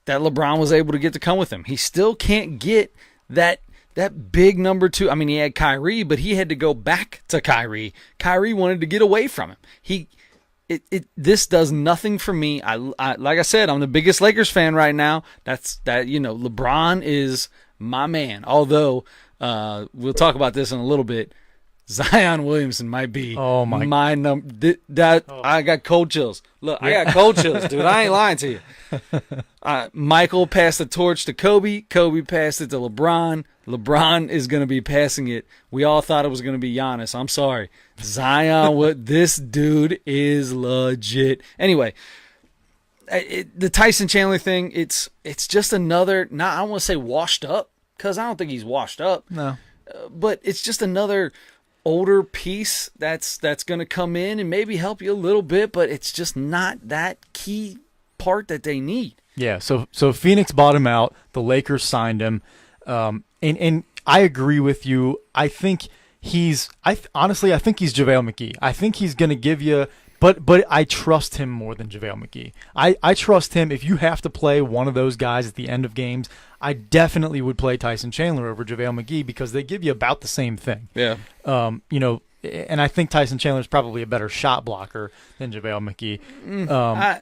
that LeBron was able to get to come with him. He still can't get that big number 2. I mean, he had Kyrie, but he had to go back to Kyrie. Kyrie wanted to get away from him. This does nothing for me. I like I said, I'm the biggest Lakers fan right now. LeBron is my man. Although we'll talk about this in a little bit. Zion Williamson might be my number. I got cold chills. Look, I got cold chills, dude. I ain't lying to you. Michael passed the torch to Kobe. Kobe passed it to LeBron. LeBron is going to be passing it. We all thought it was going to be Giannis. I'm sorry. Zion, this dude is legit. Anyway, the Tyson Chandler thing, it's just another, I don't want to say washed up, because I don't think he's washed up. No. But it's just another older piece that's going to come in and maybe help you a little bit, but it's just not that key part that they need. Yeah, so Phoenix bought him out. The Lakers signed him. And I agree with you. I think honestly, I think he's JaVale McGee. I think he's going to give you, but I trust him more than JaVale McGee. I trust him. If you have to play one of those guys at the end of games, I definitely would play Tyson Chandler over JaVale McGee because they give you about the same thing. Yeah. And I think Tyson Chandler is probably a better shot blocker than JaVale McGee.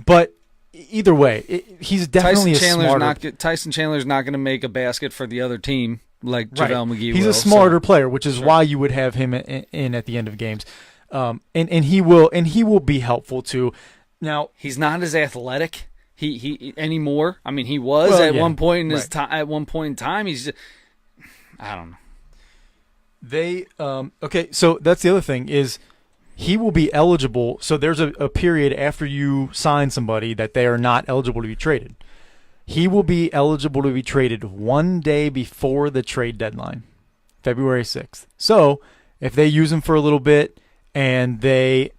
But either way, he's definitely Tyson Chandler's not going to make a basket for the other team like JaVale McGee will. He's a smarter player, which is why you would have him in at the end of games. And he will be helpful too. Now, he's not as athletic he anymore. I mean, he was at one point in his time. At one point in time, he's just, I don't know. Okay, so that's the other thing is he will be eligible. So there's a period after you sign somebody that they are not eligible to be traded. He will be eligible to be traded one day before the trade deadline, February 6th. So if they use him for a little bit and they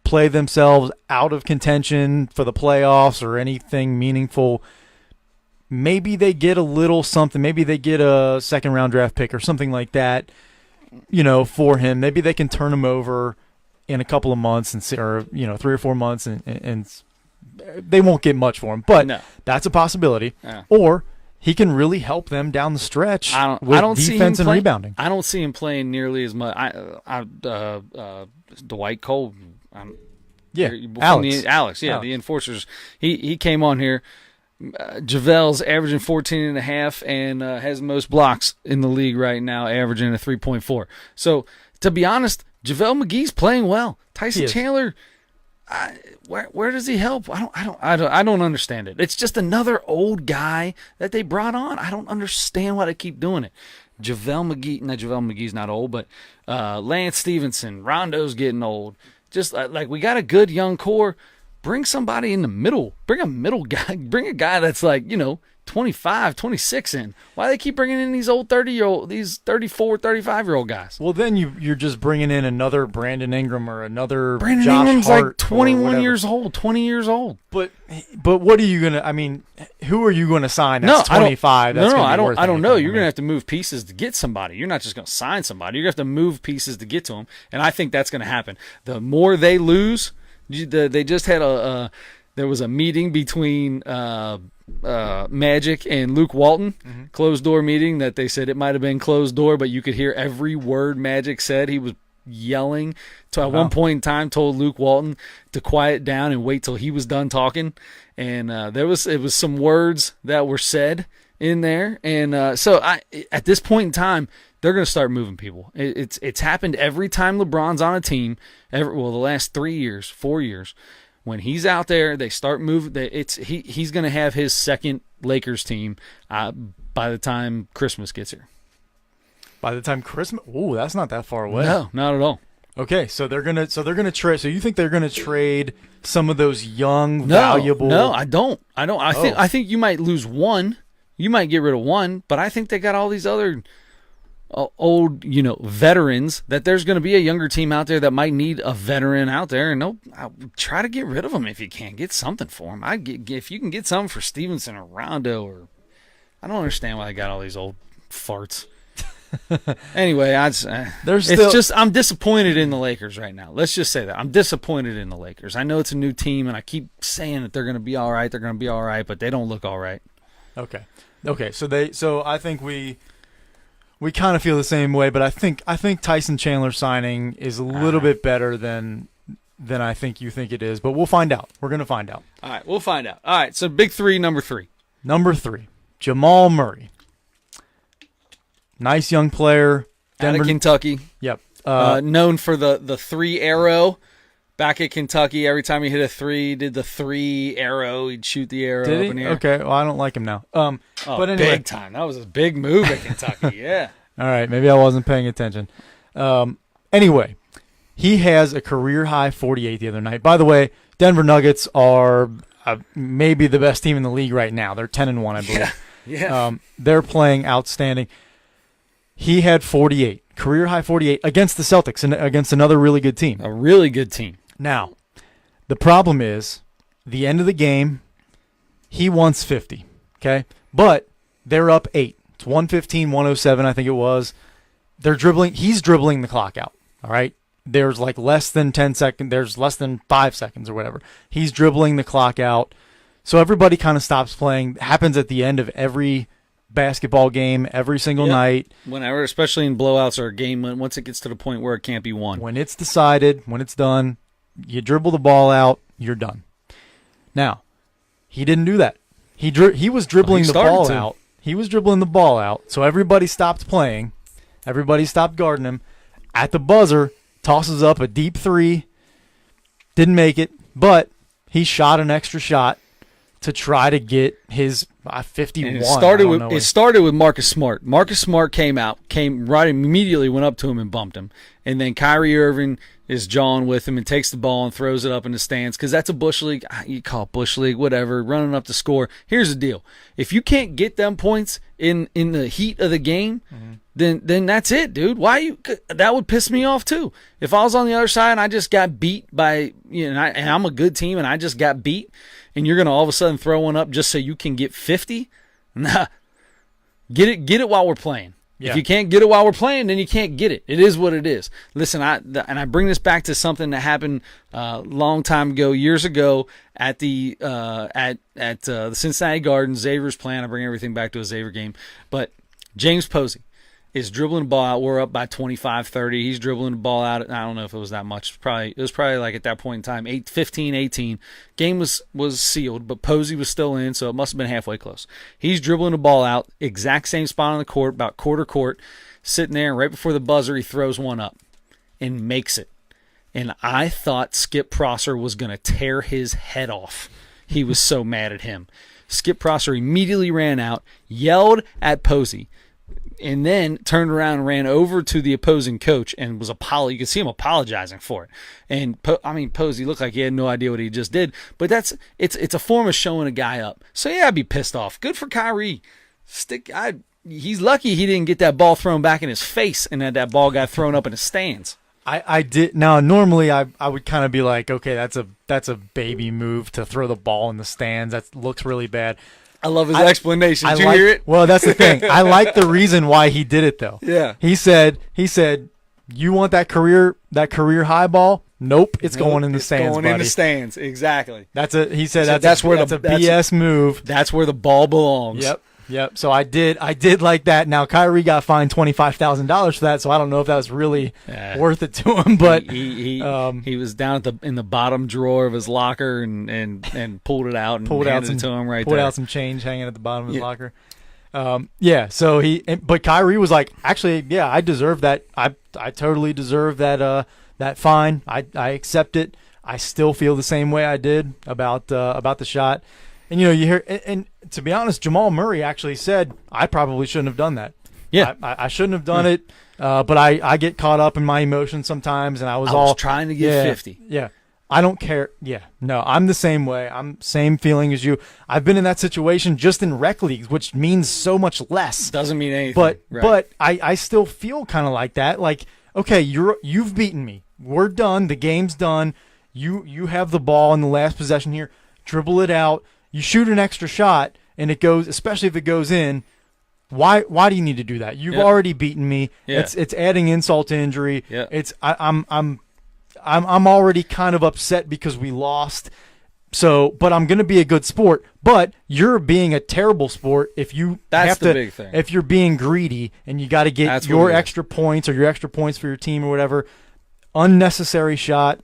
play themselves out of contention for the playoffs or anything meaningful, maybe they get a little something. Maybe they get a second-round draft pick or something like that, for him. Maybe they can turn him over in a couple of months or 3 or 4 months, and they won't get much for him. But that's a possibility. Yeah. Or he can really help them down the stretch with defense and rebounding. I don't see him playing nearly as much. Dwight Cole. Alex. The enforcers. He came on here. JaVale's averaging 14.5 and has the most blocks in the league right now, averaging a 3.4. So, to be honest, JaVale McGee's playing well. Tyson Chandler, where does he help? I don't understand it. It's just another old guy that they brought on. I don't understand why they keep doing it. JaVale McGee's not old, but Lance Stevenson, Rondo's getting old. Just like we got a good young core. Bring somebody in the middle. Bring a middle guy. Bring a guy that's 25, 26 in. Why do they keep bringing in these old 30-year-old, these 34, 35-year-old guys? Well, then you're just bringing in another Brandon Ingram or another Brandon Josh Ingram's Hart like 21 years old, 20 years old. But what are you going to – who are you going to sign that's 25? I don't know. You're going to have to move pieces to get somebody. You're not just going to sign somebody. You're going to have to move pieces to get to them, and I think that's going to happen. The more they lose – they just had there was a meeting between Magic and Luke Walton, closed door meeting that they said it might have been closed door, but you could hear every word Magic said. He was yelling to at one point in time told Luke Walton to quiet down and wait till he was done talking, and it was some words that were said in there, and so at this point in time. They're going to start moving people. It's happened every time LeBron's on a team. The last 4 years, when he's out there, they start moving. He's going to have his second Lakers team by the time Christmas gets here. By the time Christmas, that's not that far away. No, not at all. Okay, so they're gonna trade. So you think they're gonna trade some of those young, valuable? No, I don't. I think you might lose one. You might get rid of one, but I think they got all these other. Old, veterans, that there's going to be a younger team out there that might need a veteran out there, and I'll try to get rid of them if you can. Get something for them. If you can get something for Stevenson or Rondo, or I don't understand why they got all these old farts. Anyway, I'm disappointed in the Lakers right now. Let's just say that. I'm disappointed in the Lakers. I know it's a new team, and I keep saying that they're going to be all right, but they don't look all right. Okay. So I think we kind of feel the same way, but I think Tyson Chandler signing is a little bit better than I think you think it is. But we'll find out. We're going to find out. All right, we'll find out. All right, so big three, number three. Number 3, Jamal Murray. Nice young player. Out of Kentucky. Yep. Known for the 3 arrow. Back at Kentucky, every time he hit a 3, did the 3 arrow. He'd shoot the arrow up in the air. Okay, well, I don't like him now. But anyway. Big time. That was a big move at Kentucky, yeah. All right, maybe I wasn't paying attention. Anyway, he has a career-high 48 the other night. By the way, Denver Nuggets are maybe the best team in the league right now. They're 10-1, I believe. Yeah. They're playing outstanding. He had 48, career-high 48 against the Celtics and against another really good team. A really good team. Now, the problem is, the end of the game, he wants 50, okay? But they're up 8. It's 115-107, I think it was. He's dribbling the clock out, all right? There's less than 10 seconds. There's less than 5 seconds or whatever. He's dribbling the clock out. So everybody kind of stops playing. It happens at the end of every basketball game, every single night. Whenever, especially in blowouts or a game, once it gets to the point where it can't be won. When it's decided, when it's done, you dribble the ball out, you're done. Now, he didn't do that. He was dribbling the ball out. He was dribbling the ball out, so everybody stopped playing. Everybody stopped guarding him. At the buzzer, tosses up a deep 3. Didn't make it, but he shot an extra shot to try to get his 51. It started with Marcus Smart. Marcus Smart came right immediately, went up to him and bumped him. And then Kyrie Irving is jawing with him and takes the ball and throws it up in the stands because that's a Bush League. You call it Bush League, whatever, running up to score. Here's the deal. If you can't get them points in the heat of the game, then that's it, dude. That would piss me off too. If I was on the other side and I just got beat by, and I'm a good team and I just got beat, and you're going to all of a sudden throw one up just so you can get 50? Nah. Get it while we're playing. Yeah. If you can't get it while we're playing, then you can't get it. It is what it is. Listen, I bring this back to something that happened a long time ago, years ago, at the Cincinnati Gardens, Xavier's playing. I bring everything back to a Xavier game. But James Posey is dribbling the ball out. We're up by 25, 30. He's dribbling the ball out. I don't know if it was that much. It was probably like at that point in time, 15, 18. Game was sealed, but Posey was still in, so it must have been halfway close. He's dribbling the ball out, exact same spot on the court, about quarter court, sitting there, and right before the buzzer, he throws one up and makes it. And I thought Skip Prosser was going to tear his head off. He was so mad at him. Skip Prosser immediately ran out, yelled at Posey, and then turned around and ran over to the opposing coach and was you could see him apologizing for it. And Posey looked like he had no idea what he just did. But it's a form of showing a guy up. So yeah, I'd be pissed off. Good for Kyrie. He's lucky he didn't get that ball thrown back in his face and that ball got thrown up in the stands. I did. Now, normally I would kind of be like, okay, that's a baby move to throw the ball in the stands. That looks really bad. I love his explanation. Did you hear it? Well, that's the thing. I like the reason why he did it, though. Yeah. He said, you want that career high ball? Nope, it's going in the stands, going buddy. in the stands, exactly. That's a BS move. That's where the ball belongs. Yep. So I did like that. Now Kyrie got fined $25,000 for that, so I don't know if that was really worth it to him. But he was down in the bottom drawer of his locker and pulled it out and handed it to him right there. Pulled out some change hanging at the bottom of his locker. So but Kyrie was like, actually, yeah, I deserve that. I totally deserve that fine. I accept it. I still feel the same way I did about the shot. And you hear, and to be honest, Jamal Murray actually said, I probably shouldn't have done that. Yeah, I shouldn't have done it. But I get caught up in my emotions sometimes, and I was trying to get 50. Yeah, I don't care. Yeah, no, I'm the same way. I'm same feeling as you. I've been in that situation just in rec leagues, which means so much less. Doesn't mean anything. But I still feel kind of like that. Like, okay, you've beaten me. We're done. The game's done. You have the ball in the last possession here. Dribble it out. You shoot an extra shot, and it goes, especially if it goes in. Why do you need to do that? You've already beaten me. Yeah. It's adding insult to injury. Yeah. I'm already kind of upset because we lost. So, but I'm going to be a good sport. But you're being a terrible sport if you big thing. If you're being greedy and you got to get your extra points or your extra points for your team or whatever. Unnecessary shot.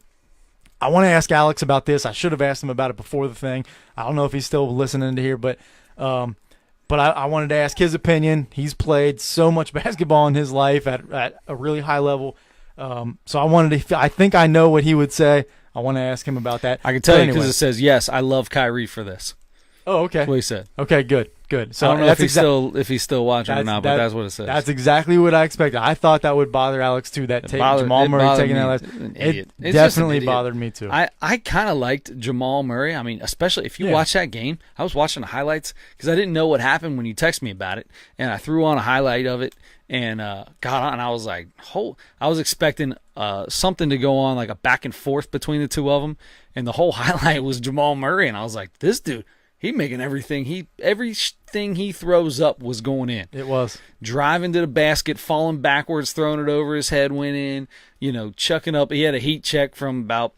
I want to ask Alex about this. I should have asked him about it before the thing. I don't know if he's still listening to here, but I wanted to ask his opinion. He's played so much basketball in his life at a really high level. So I think I know what he would say. I want to ask him about that. I can tell you because it says, yes, I love Kyrie for this. Oh, okay. That's what he said. Okay, good. So I don't know if he's still watching or not, but that's what it says. That's exactly what I expected. I thought that would bother Alex too. Jamal Murray taking that last. It definitely bothered me too. I kind of liked Jamal Murray. I mean, especially if you watch that game. I was watching the highlights because I didn't know what happened when you texted me about it, and I threw on a highlight of it and got on. And I was like, I was expecting something to go on like a back and forth between the two of them, and the whole highlight was Jamal Murray, and I was like, this dude. He making everything he throws up was going in. It was. Driving to the basket, falling backwards, throwing it over his head, went in, chucking up. He had a heat check from about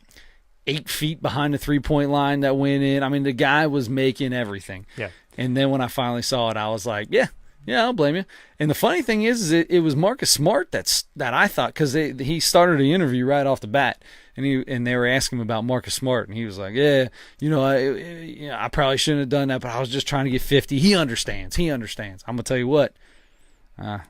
8 feet behind the three-point line that went in. I mean, the guy was making everything. Yeah. And then when I finally saw it, I was like, yeah, I don't blame you. And the funny thing is it was Marcus Smart that I thought, because he started the interview right off the bat. And they were asking him about Marcus Smart, and he was like, "Yeah, I probably shouldn't have done that, but I was just trying to get 50." He understands. I'm gonna tell you what, I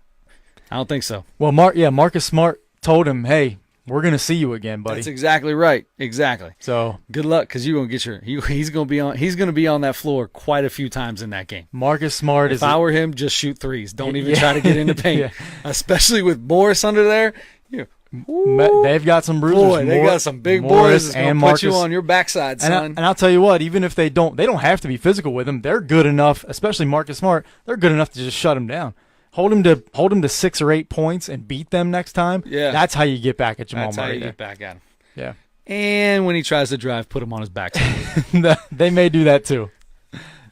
don't think so. Well, Marcus Smart told him, "Hey, we're gonna see you again, buddy." That's exactly right. Exactly. So good luck, because you're gonna get he's gonna be on that floor quite a few times in that game. Marcus Smart If I were him, just shoot threes. Don't even try to get in the paint, especially with Boris under there. They've got some bruisers. Boy, they got some big boys that's going to put you on your backside, son. And I'll tell you what, even if they don't have to be physical with him. They're good enough, especially Marcus Smart, they're good enough to just shut him down. Hold him to 6 or 8 points and beat them next time. Yeah. That's how you get back at Jamal Murray. That's how you get back at him. Yeah. And when he tries to drive, put him on his backside. They may do that too.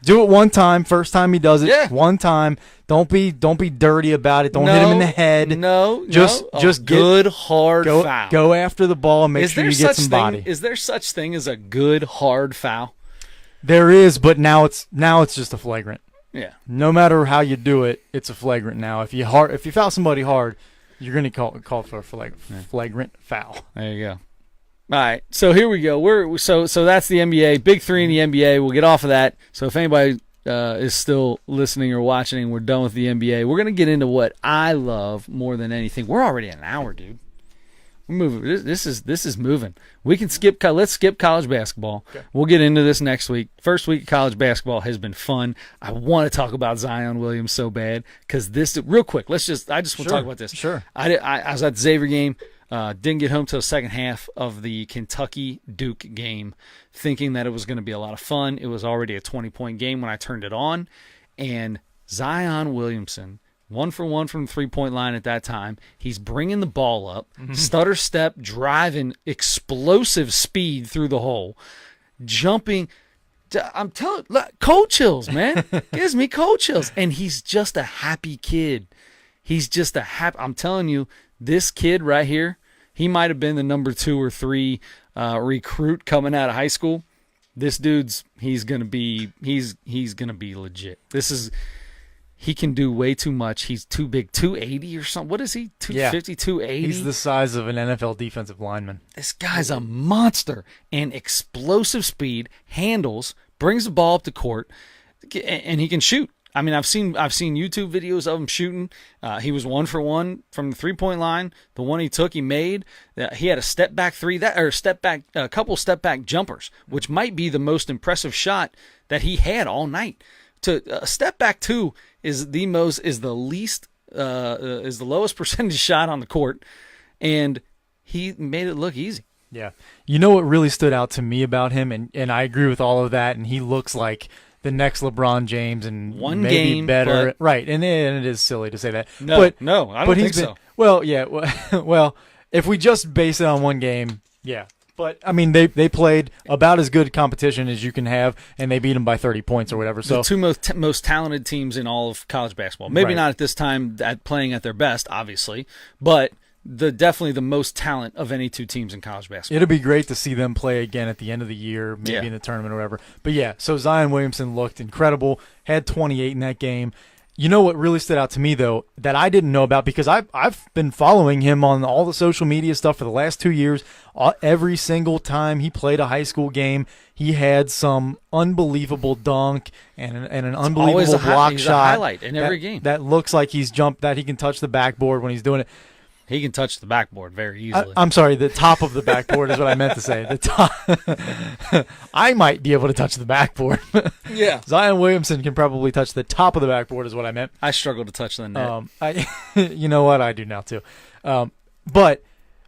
Do it one time. First time he does it. Yeah. One time. Don't be dirty about it. Don't hit him in the head. Just good hard foul. Go after the ball and make sure you get some body. Is there such thing as a good hard foul? There is, but now it's just a flagrant. Yeah. No matter how you do it, it's a flagrant now. If you foul somebody hard, you're going to call for a flagrant foul. There you go. All right, so here we go. So that's the NBA. Big three in the NBA. We'll get off of that. So if anybody is still listening or watching, we're done with the NBA. We're gonna get into what I love more than anything. We're already an hour, dude. We're moving. This is moving. We can skip. Let's skip college basketball. Okay. We'll get into this next week. First week of college basketball has been fun. I want to talk about Zion Williams so bad because this. Real quick, I just want to talk about this. Sure. I was at the Xavier game. Didn't get home till the second half of the Kentucky-Duke game, thinking that it was going to be a lot of fun. It was already a 20-point game when I turned it on, and Zion Williamson, 1 for 1 from the three-point line at that time. He's bringing the ball up, stutter step, driving, explosive speed through the hole, jumping. I'm telling you, cold chills, man. Gives me cold chills, and he's just a happy kid. He's just a happy. I'm telling you, this kid right here. He might have been the number 2 or 3 recruit coming out of high school. This dude's he's gonna be legit. He can do way too much. He's too big, 280 or something. What is he? 250, 280? He's the size of an NFL defensive lineman. This guy's a monster and explosive speed, handles, brings the ball up the court, and he can shoot. I mean, I've seen YouTube videos of him shooting. He was 1 for 1 from the 3-point line. The one he took, he made. He had a step back three, a couple step back jumpers, which might be the most impressive shot that he had all night. To step back 2 is the lowest percentage shot on the court, and he made it look easy. Yeah, you know what really stood out to me about him, and I agree with all of that. And he looks like the next LeBron James, and one maybe game better, right? And it is silly to say that. No, I don't think so. Well, yeah. Well, if we just base it on one game, yeah. But I mean, they played about as good competition as you can have, and they beat them by 30 points or whatever. So the two most talented teams in all of college basketball. Maybe not at this time playing at their best, obviously, but definitely the most talent of any two teams in college basketball. It'll be great to see them play again at the end of the year, maybe in the tournament or whatever. But yeah, so Zion Williamson looked incredible, had 28 in that game. You know what really stood out to me, though, that I didn't know about, because I've been following him on all the social media stuff for the last 2 years. Every single time he played a high school game, he had some unbelievable dunk and an unbelievable block shot. A highlight in every game. That looks like he's jumped, that he can touch the backboard when he's doing it. He can touch the backboard very easily. I'm sorry, the top of the backboard is what I meant to say. The top. I might be able to touch the backboard. Yeah. Zion Williamson can probably touch the top of the backboard is what I meant. I struggle to touch the net. You know what? I do now too. But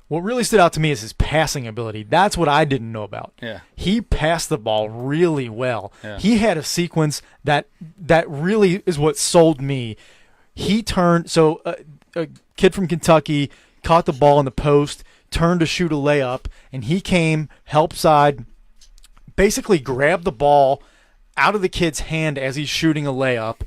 what really stood out to me is his passing ability. That's what I didn't know about. Yeah. He passed the ball really well. Yeah. He had a sequence that really is what sold me. He turned a kid from Kentucky caught the ball in the post, turned to shoot a layup, and he came help side, basically grabbed the ball out of the kid's hand as he's shooting a layup,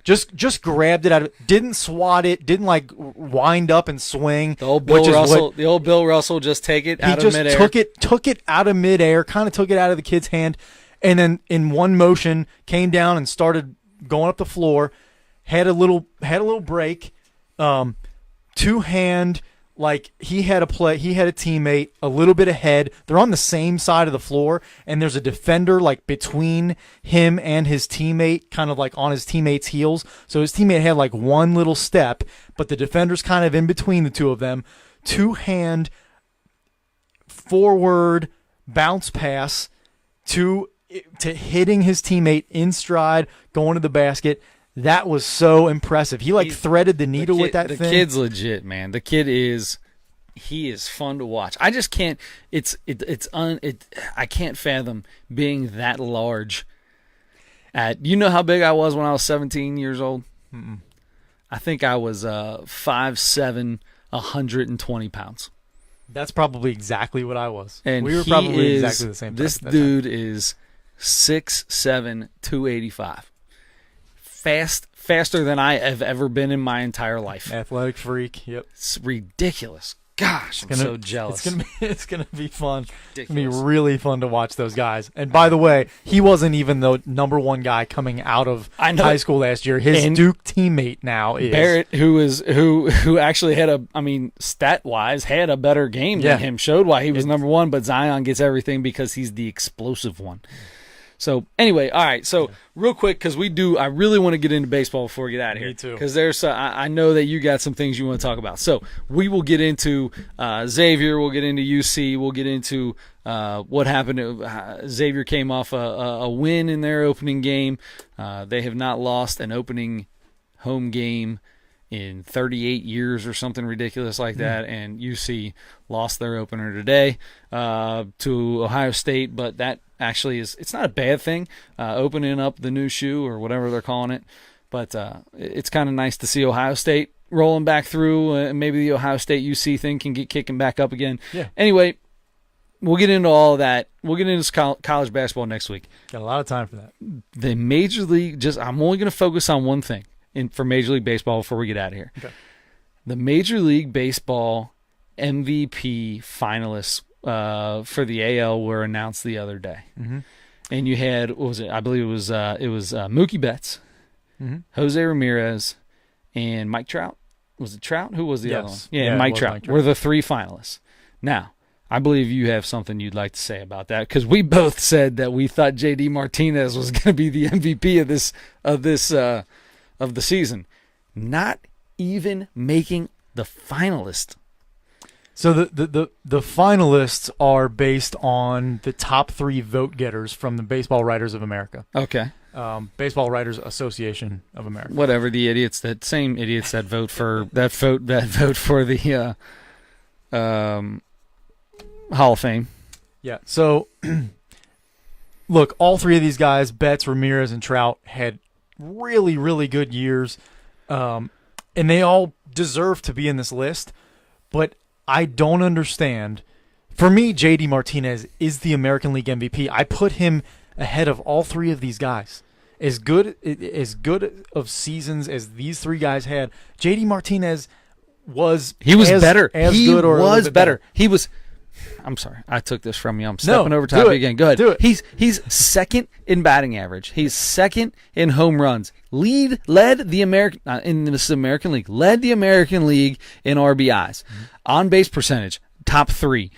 just grabbed it out of it, didn't swat it, didn't like wind up and swing. The old Bill Russell just take it out of midair. He just took it out of midair, kind of took it out of the kid's hand, and then in one motion came down and started going up the floor, had a little break. Two-hand, like he had a teammate a little bit ahead. They're on the same side of the floor, and there's a defender like between him and his teammate, kind of like on his teammate's heels. So his teammate had like one little step, but the defender's kind of in between the two of them. Two-hand, forward, bounce pass to hitting his teammate in stride, going to the basket. That was so impressive. He threaded the needle with that thing. The kid's legit, man. The kid is he is fun to watch. I just can't. I can't fathom being that large. You know how big I was when I was 17 years old? Mm-mm. I think I was 5'7", 120 pounds. That's probably exactly what I was. And we were probably exactly the same. This dude is 6'7", 285. Faster than I have ever been in my entire life. Athletic freak. Yep. It's ridiculous. Gosh, I'm so jealous. It's gonna be fun. It's gonna be Ridiculous. really fun to watch those guys. And by the way, he wasn't even the number one guy coming out of high school last year. His Duke teammate now is Barrett, who actually had stat wise had a better game than him, showed why he was number one. But Zion gets everything because he's the explosive one. So anyway, all right. So real quick, because I really want to get into baseball before we get out of here. Me too. Because I know that you got some things you want to talk about. So we will get into Xavier. We'll get into UC. We'll get into what happened. Xavier came off a win in their opening game. They have not lost an opening home game in 38 years or something ridiculous like that. And UC lost their opener today to Ohio State, but that actually it's not a bad thing, opening up the new shoe or whatever they're calling it. But it's kind of nice to see Ohio State rolling back through, and maybe the Ohio State UC thing can get kicking back up again. Yeah. Anyway, we'll get into all of that. We'll get into college basketball next week. got a lot of time for that. The Major League, I'm only going to focus on one thing for Major League Baseball before we get out of here. Okay. The Major League Baseball MVP finalists for the AL were announced the other day. Mm-hmm. And you had, what was it? I believe it was Mookie Betts, Jose Ramirez, and Mike Trout. Was it Trout? Who was the other one? Yeah, Mike Trout were the three finalists. Now, I believe you have something you'd like to say about that, because we both said that we thought JD Martinez was going to be the MVP of the season. Not even making the finalist. So the finalists are based on the top 3 vote getters from the Baseball Writers of America. Okay. Baseball Writers Association of America. Whatever, the idiots that vote for that vote for the Hall of Fame. Yeah. So look, all 3 of these guys, Betts, Ramirez, and Trout, had really, really good years. And they all deserve to be in this list, but I don't understand. For me, JD Martinez is the American League MVP. I put him ahead of all 3 of these guys. As good of seasons as these 3 guys had, JD Martinez was better. He was better. He was. I'm sorry, I took this from you. I'm stepping over top of you again. Go ahead. Do it. He's second in batting average. He's second in home runs. Led the American in this American League. Led the American League in RBIs. On base percentage, top 3.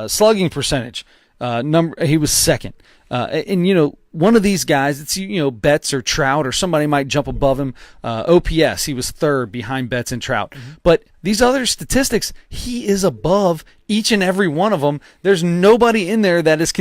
Slugging percentage, he was second. And one of these guys, it's Betts or Trout or somebody might jump above him. OPS, he was third behind Betts and Trout. But these other statistics, he is above each and every one of them. There's nobody in there that is.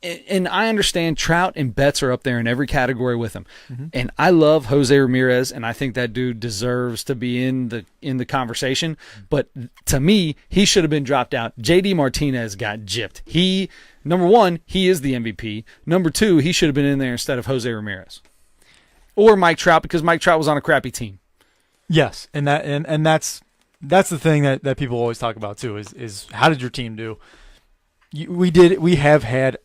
And I understand Trout and Betts are up there in every category with him. And I love Jose Ramirez, and I think that dude deserves to be in the conversation. But to me, he should have been dropped out. JD Martinez got gypped. Number 1, he is the MVP. Number 2, he should have been in there instead of Jose Ramirez or Mike Trout, because Mike Trout was on a crappy team. Yes, and that's the thing that people always talk about too is how did your team do? We have had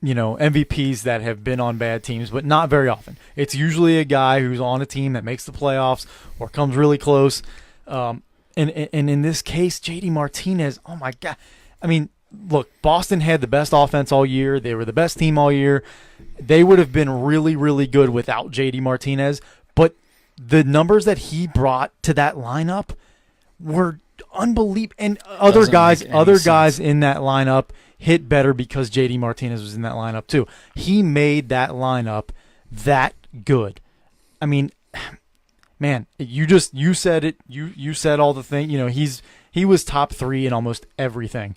MVPs that have been on bad teams, but not very often. It's usually a guy who's on a team that makes the playoffs or comes really close. And in this case, JD Martinez, oh my God. I mean, look, Boston had the best offense all year. They were the best team all year. They would have been really, really good without JD Martinez, but the numbers that he brought to that lineup were unbelievable. And other guys in that lineup hit better because JD Martinez was in that lineup too. He made that lineup that good. I mean, man, you said it. You said all the things. He was top 3 in almost everything.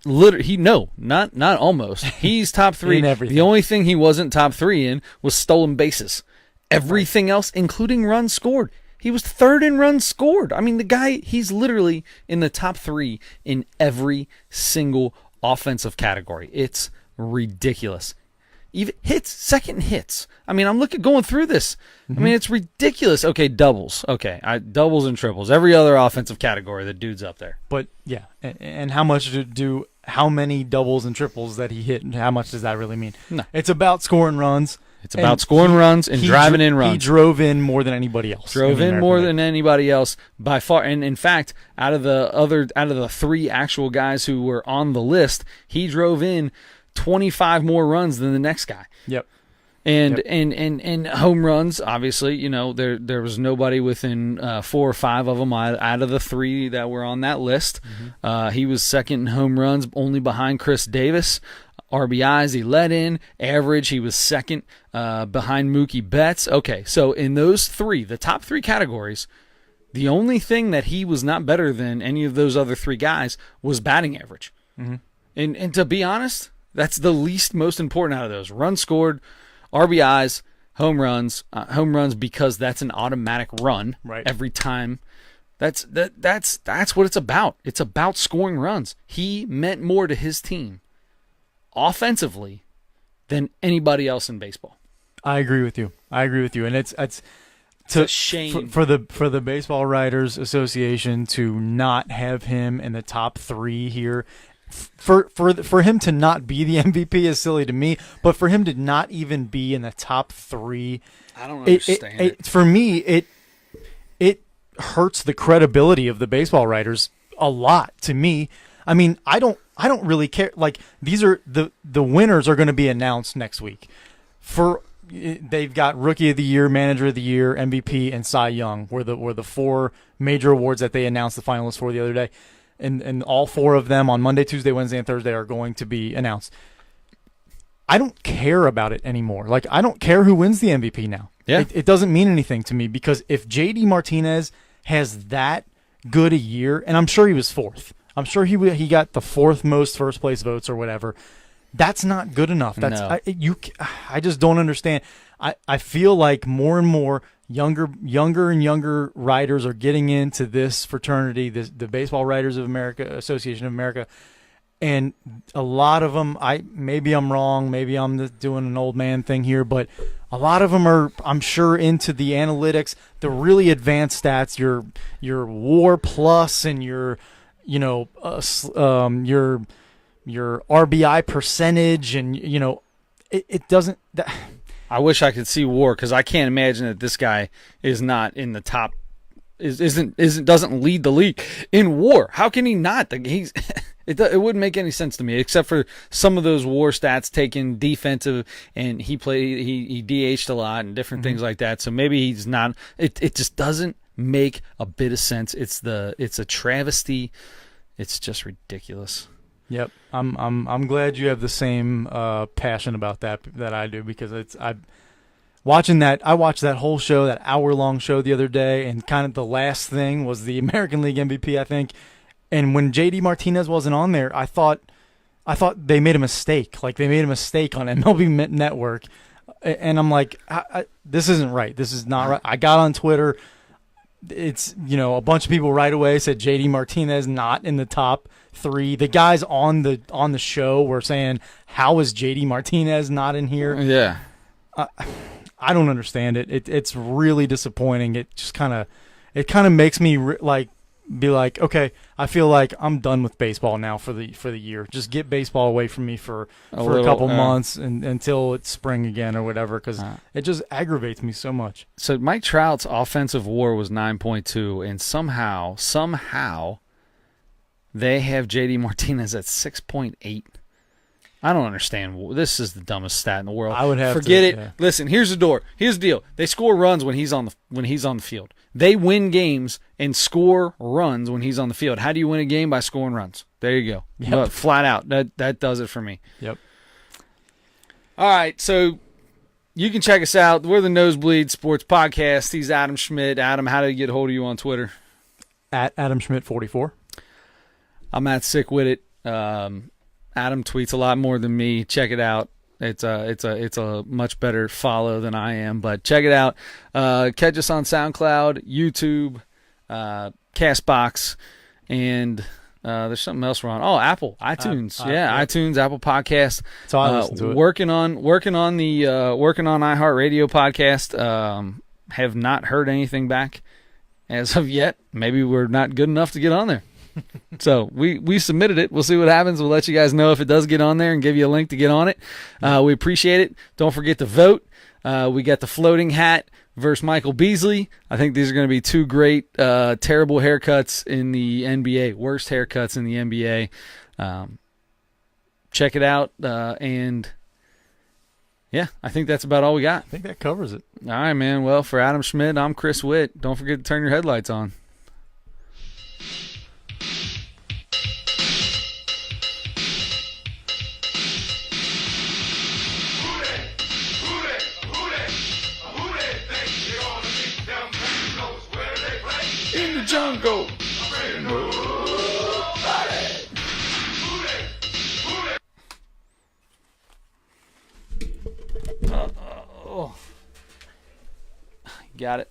Not almost. He's top 3 in everything. The only thing he wasn't top 3 in was stolen bases. Everything else, including runs scored, He was third in runs scored. I mean, the guy, he's literally in the top 3 in every single offensive category. It's ridiculous. Even hits, second hits. I mean, I'm going through this. I mean, it's ridiculous. Okay, doubles. Okay, doubles and triples. Every other offensive category, the dude's up there. But yeah, and how much how many doubles and triples that he hit, and how much does that really mean? No. It's about scoring runs. It's about scoring runs and driving in runs. He drove in more than anybody else. Drove in more than anybody else by far. And in fact, out of the 3 actual guys who were on the list, he drove in 25 more runs than the next guy. Yep. And home runs, obviously, there was nobody within 4 or 5 of them out of the 3 that were on that list. He was second in home runs, only behind Chris Davis. RBIs, he led in. Average, he was second behind Mookie Betts. Okay, so in those 3, the top 3 categories, the only thing that he was not better than any of those other 3 guys was batting average. And to be honest, that's the least most important out of those. Runs scored, RBIs, home runs because that's an automatic run every time. That's what it's about. It's about scoring runs. He meant more to his team offensively than anybody else in baseball. I agree with you, and it's a shame for the Baseball Writers Association to not have him in the top 3 here. For him to not be the MVP is silly to me, but for him to not even be in the top 3, I don't understand it. For me, it hurts the credibility of the baseball writers a lot. To me, I mean, I don't really care. Like, these are the winners are going to be announced next week. They've got Rookie of the Year, Manager of the Year, MVP, and Cy Young were the 4 major awards that they announced the finalists for the other day. And all 4 of them on Monday, Tuesday, Wednesday, and Thursday are going to be announced. I don't care about it anymore. Like, I don't care who wins the MVP now. Yeah. It doesn't mean anything to me, because if JD Martinez has that good a year, and I'm sure he was 4th. I'm sure he got the 4th most first place votes or whatever. That's not good enough. That's No. I just don't understand. I feel like more and more younger and younger writers are getting into this fraternity, the Baseball Writers of America Association of America, and a lot of them, maybe I'm wrong, maybe I'm doing an old man thing here, but a lot of them are, I'm sure, into the analytics, the really advanced stats, your WAR plus and your RBI percentage, and it doesn't. I wish I could see WAR, because I can't imagine that this guy is not in the top. Doesn't lead the league in WAR. How can he not? It wouldn't make any sense to me, except for some of those WAR stats taken defensive, and he DH'd a lot and different things like that. So maybe he's not. It just doesn't make a bit of sense. It's a travesty. It's just ridiculous. Yep, I'm glad you have the same passion about that I do, because I watched that whole show, that hour-long show the other day, and kind of the last thing was the American League MVP, I think. And when JD Martinez wasn't on there, I thought they made a mistake. Like, they made a mistake on MLB Network, and I'm like, this isn't right. This is not right. I got on Twitter. It's a bunch of people right away said JD Martinez not in the top 3. The guys on the show were saying, how is JD Martinez not in here? Yeah. I don't understand it. It's really disappointing. It just kind of makes me be like, okay, I feel like I'm done with baseball now for the year. Just get baseball away from me for a couple months until it's spring again or whatever, because it just aggravates me so much. So Mike Trout's offensive WAR was 9.2, and somehow they have JD Martinez at 6.8. I don't understand. This is the dumbest stat in the world. I would have forget to, it. yeah. Listen, here's the deal. They score runs when he's on the field. They win games and score runs when he's on the field. How do you win a game? By scoring runs. There you go. Yep. Flat out. That does it for me. Yep. All right, so you can check us out. We're the Nosebleed Sports Podcast. He's Adam Schmidt. Adam, how do you get a hold of you on Twitter? At Adam Schmidt 44. I'm at Sick With It. Adam tweets a lot more than me. Check it out. It's a much better follow than I am. But check it out. Catch us on SoundCloud, YouTube, Castbox, and there's something else we're on. Oh, Apple, iTunes, iTunes, Apple Podcast. So I listen to it. Working on iHeartRadio podcast. Have not heard anything back as of yet. Maybe we're not good enough to get on there. So we submitted it. We'll see what happens. We'll let you guys know if it does get on there and give you a link to get on it. We appreciate it. Don't forget to vote. We got the floating hat versus Michael Beasley. I think these are going to be two great, terrible haircuts in the NBA. Worst haircuts in the NBA. Check it out. And yeah, I think that's about all we got. I think that covers it. All right, man. Well, for Adam Schmidt, I'm Chris Witt. Don't forget to turn your headlights on. In the jungle. Got it.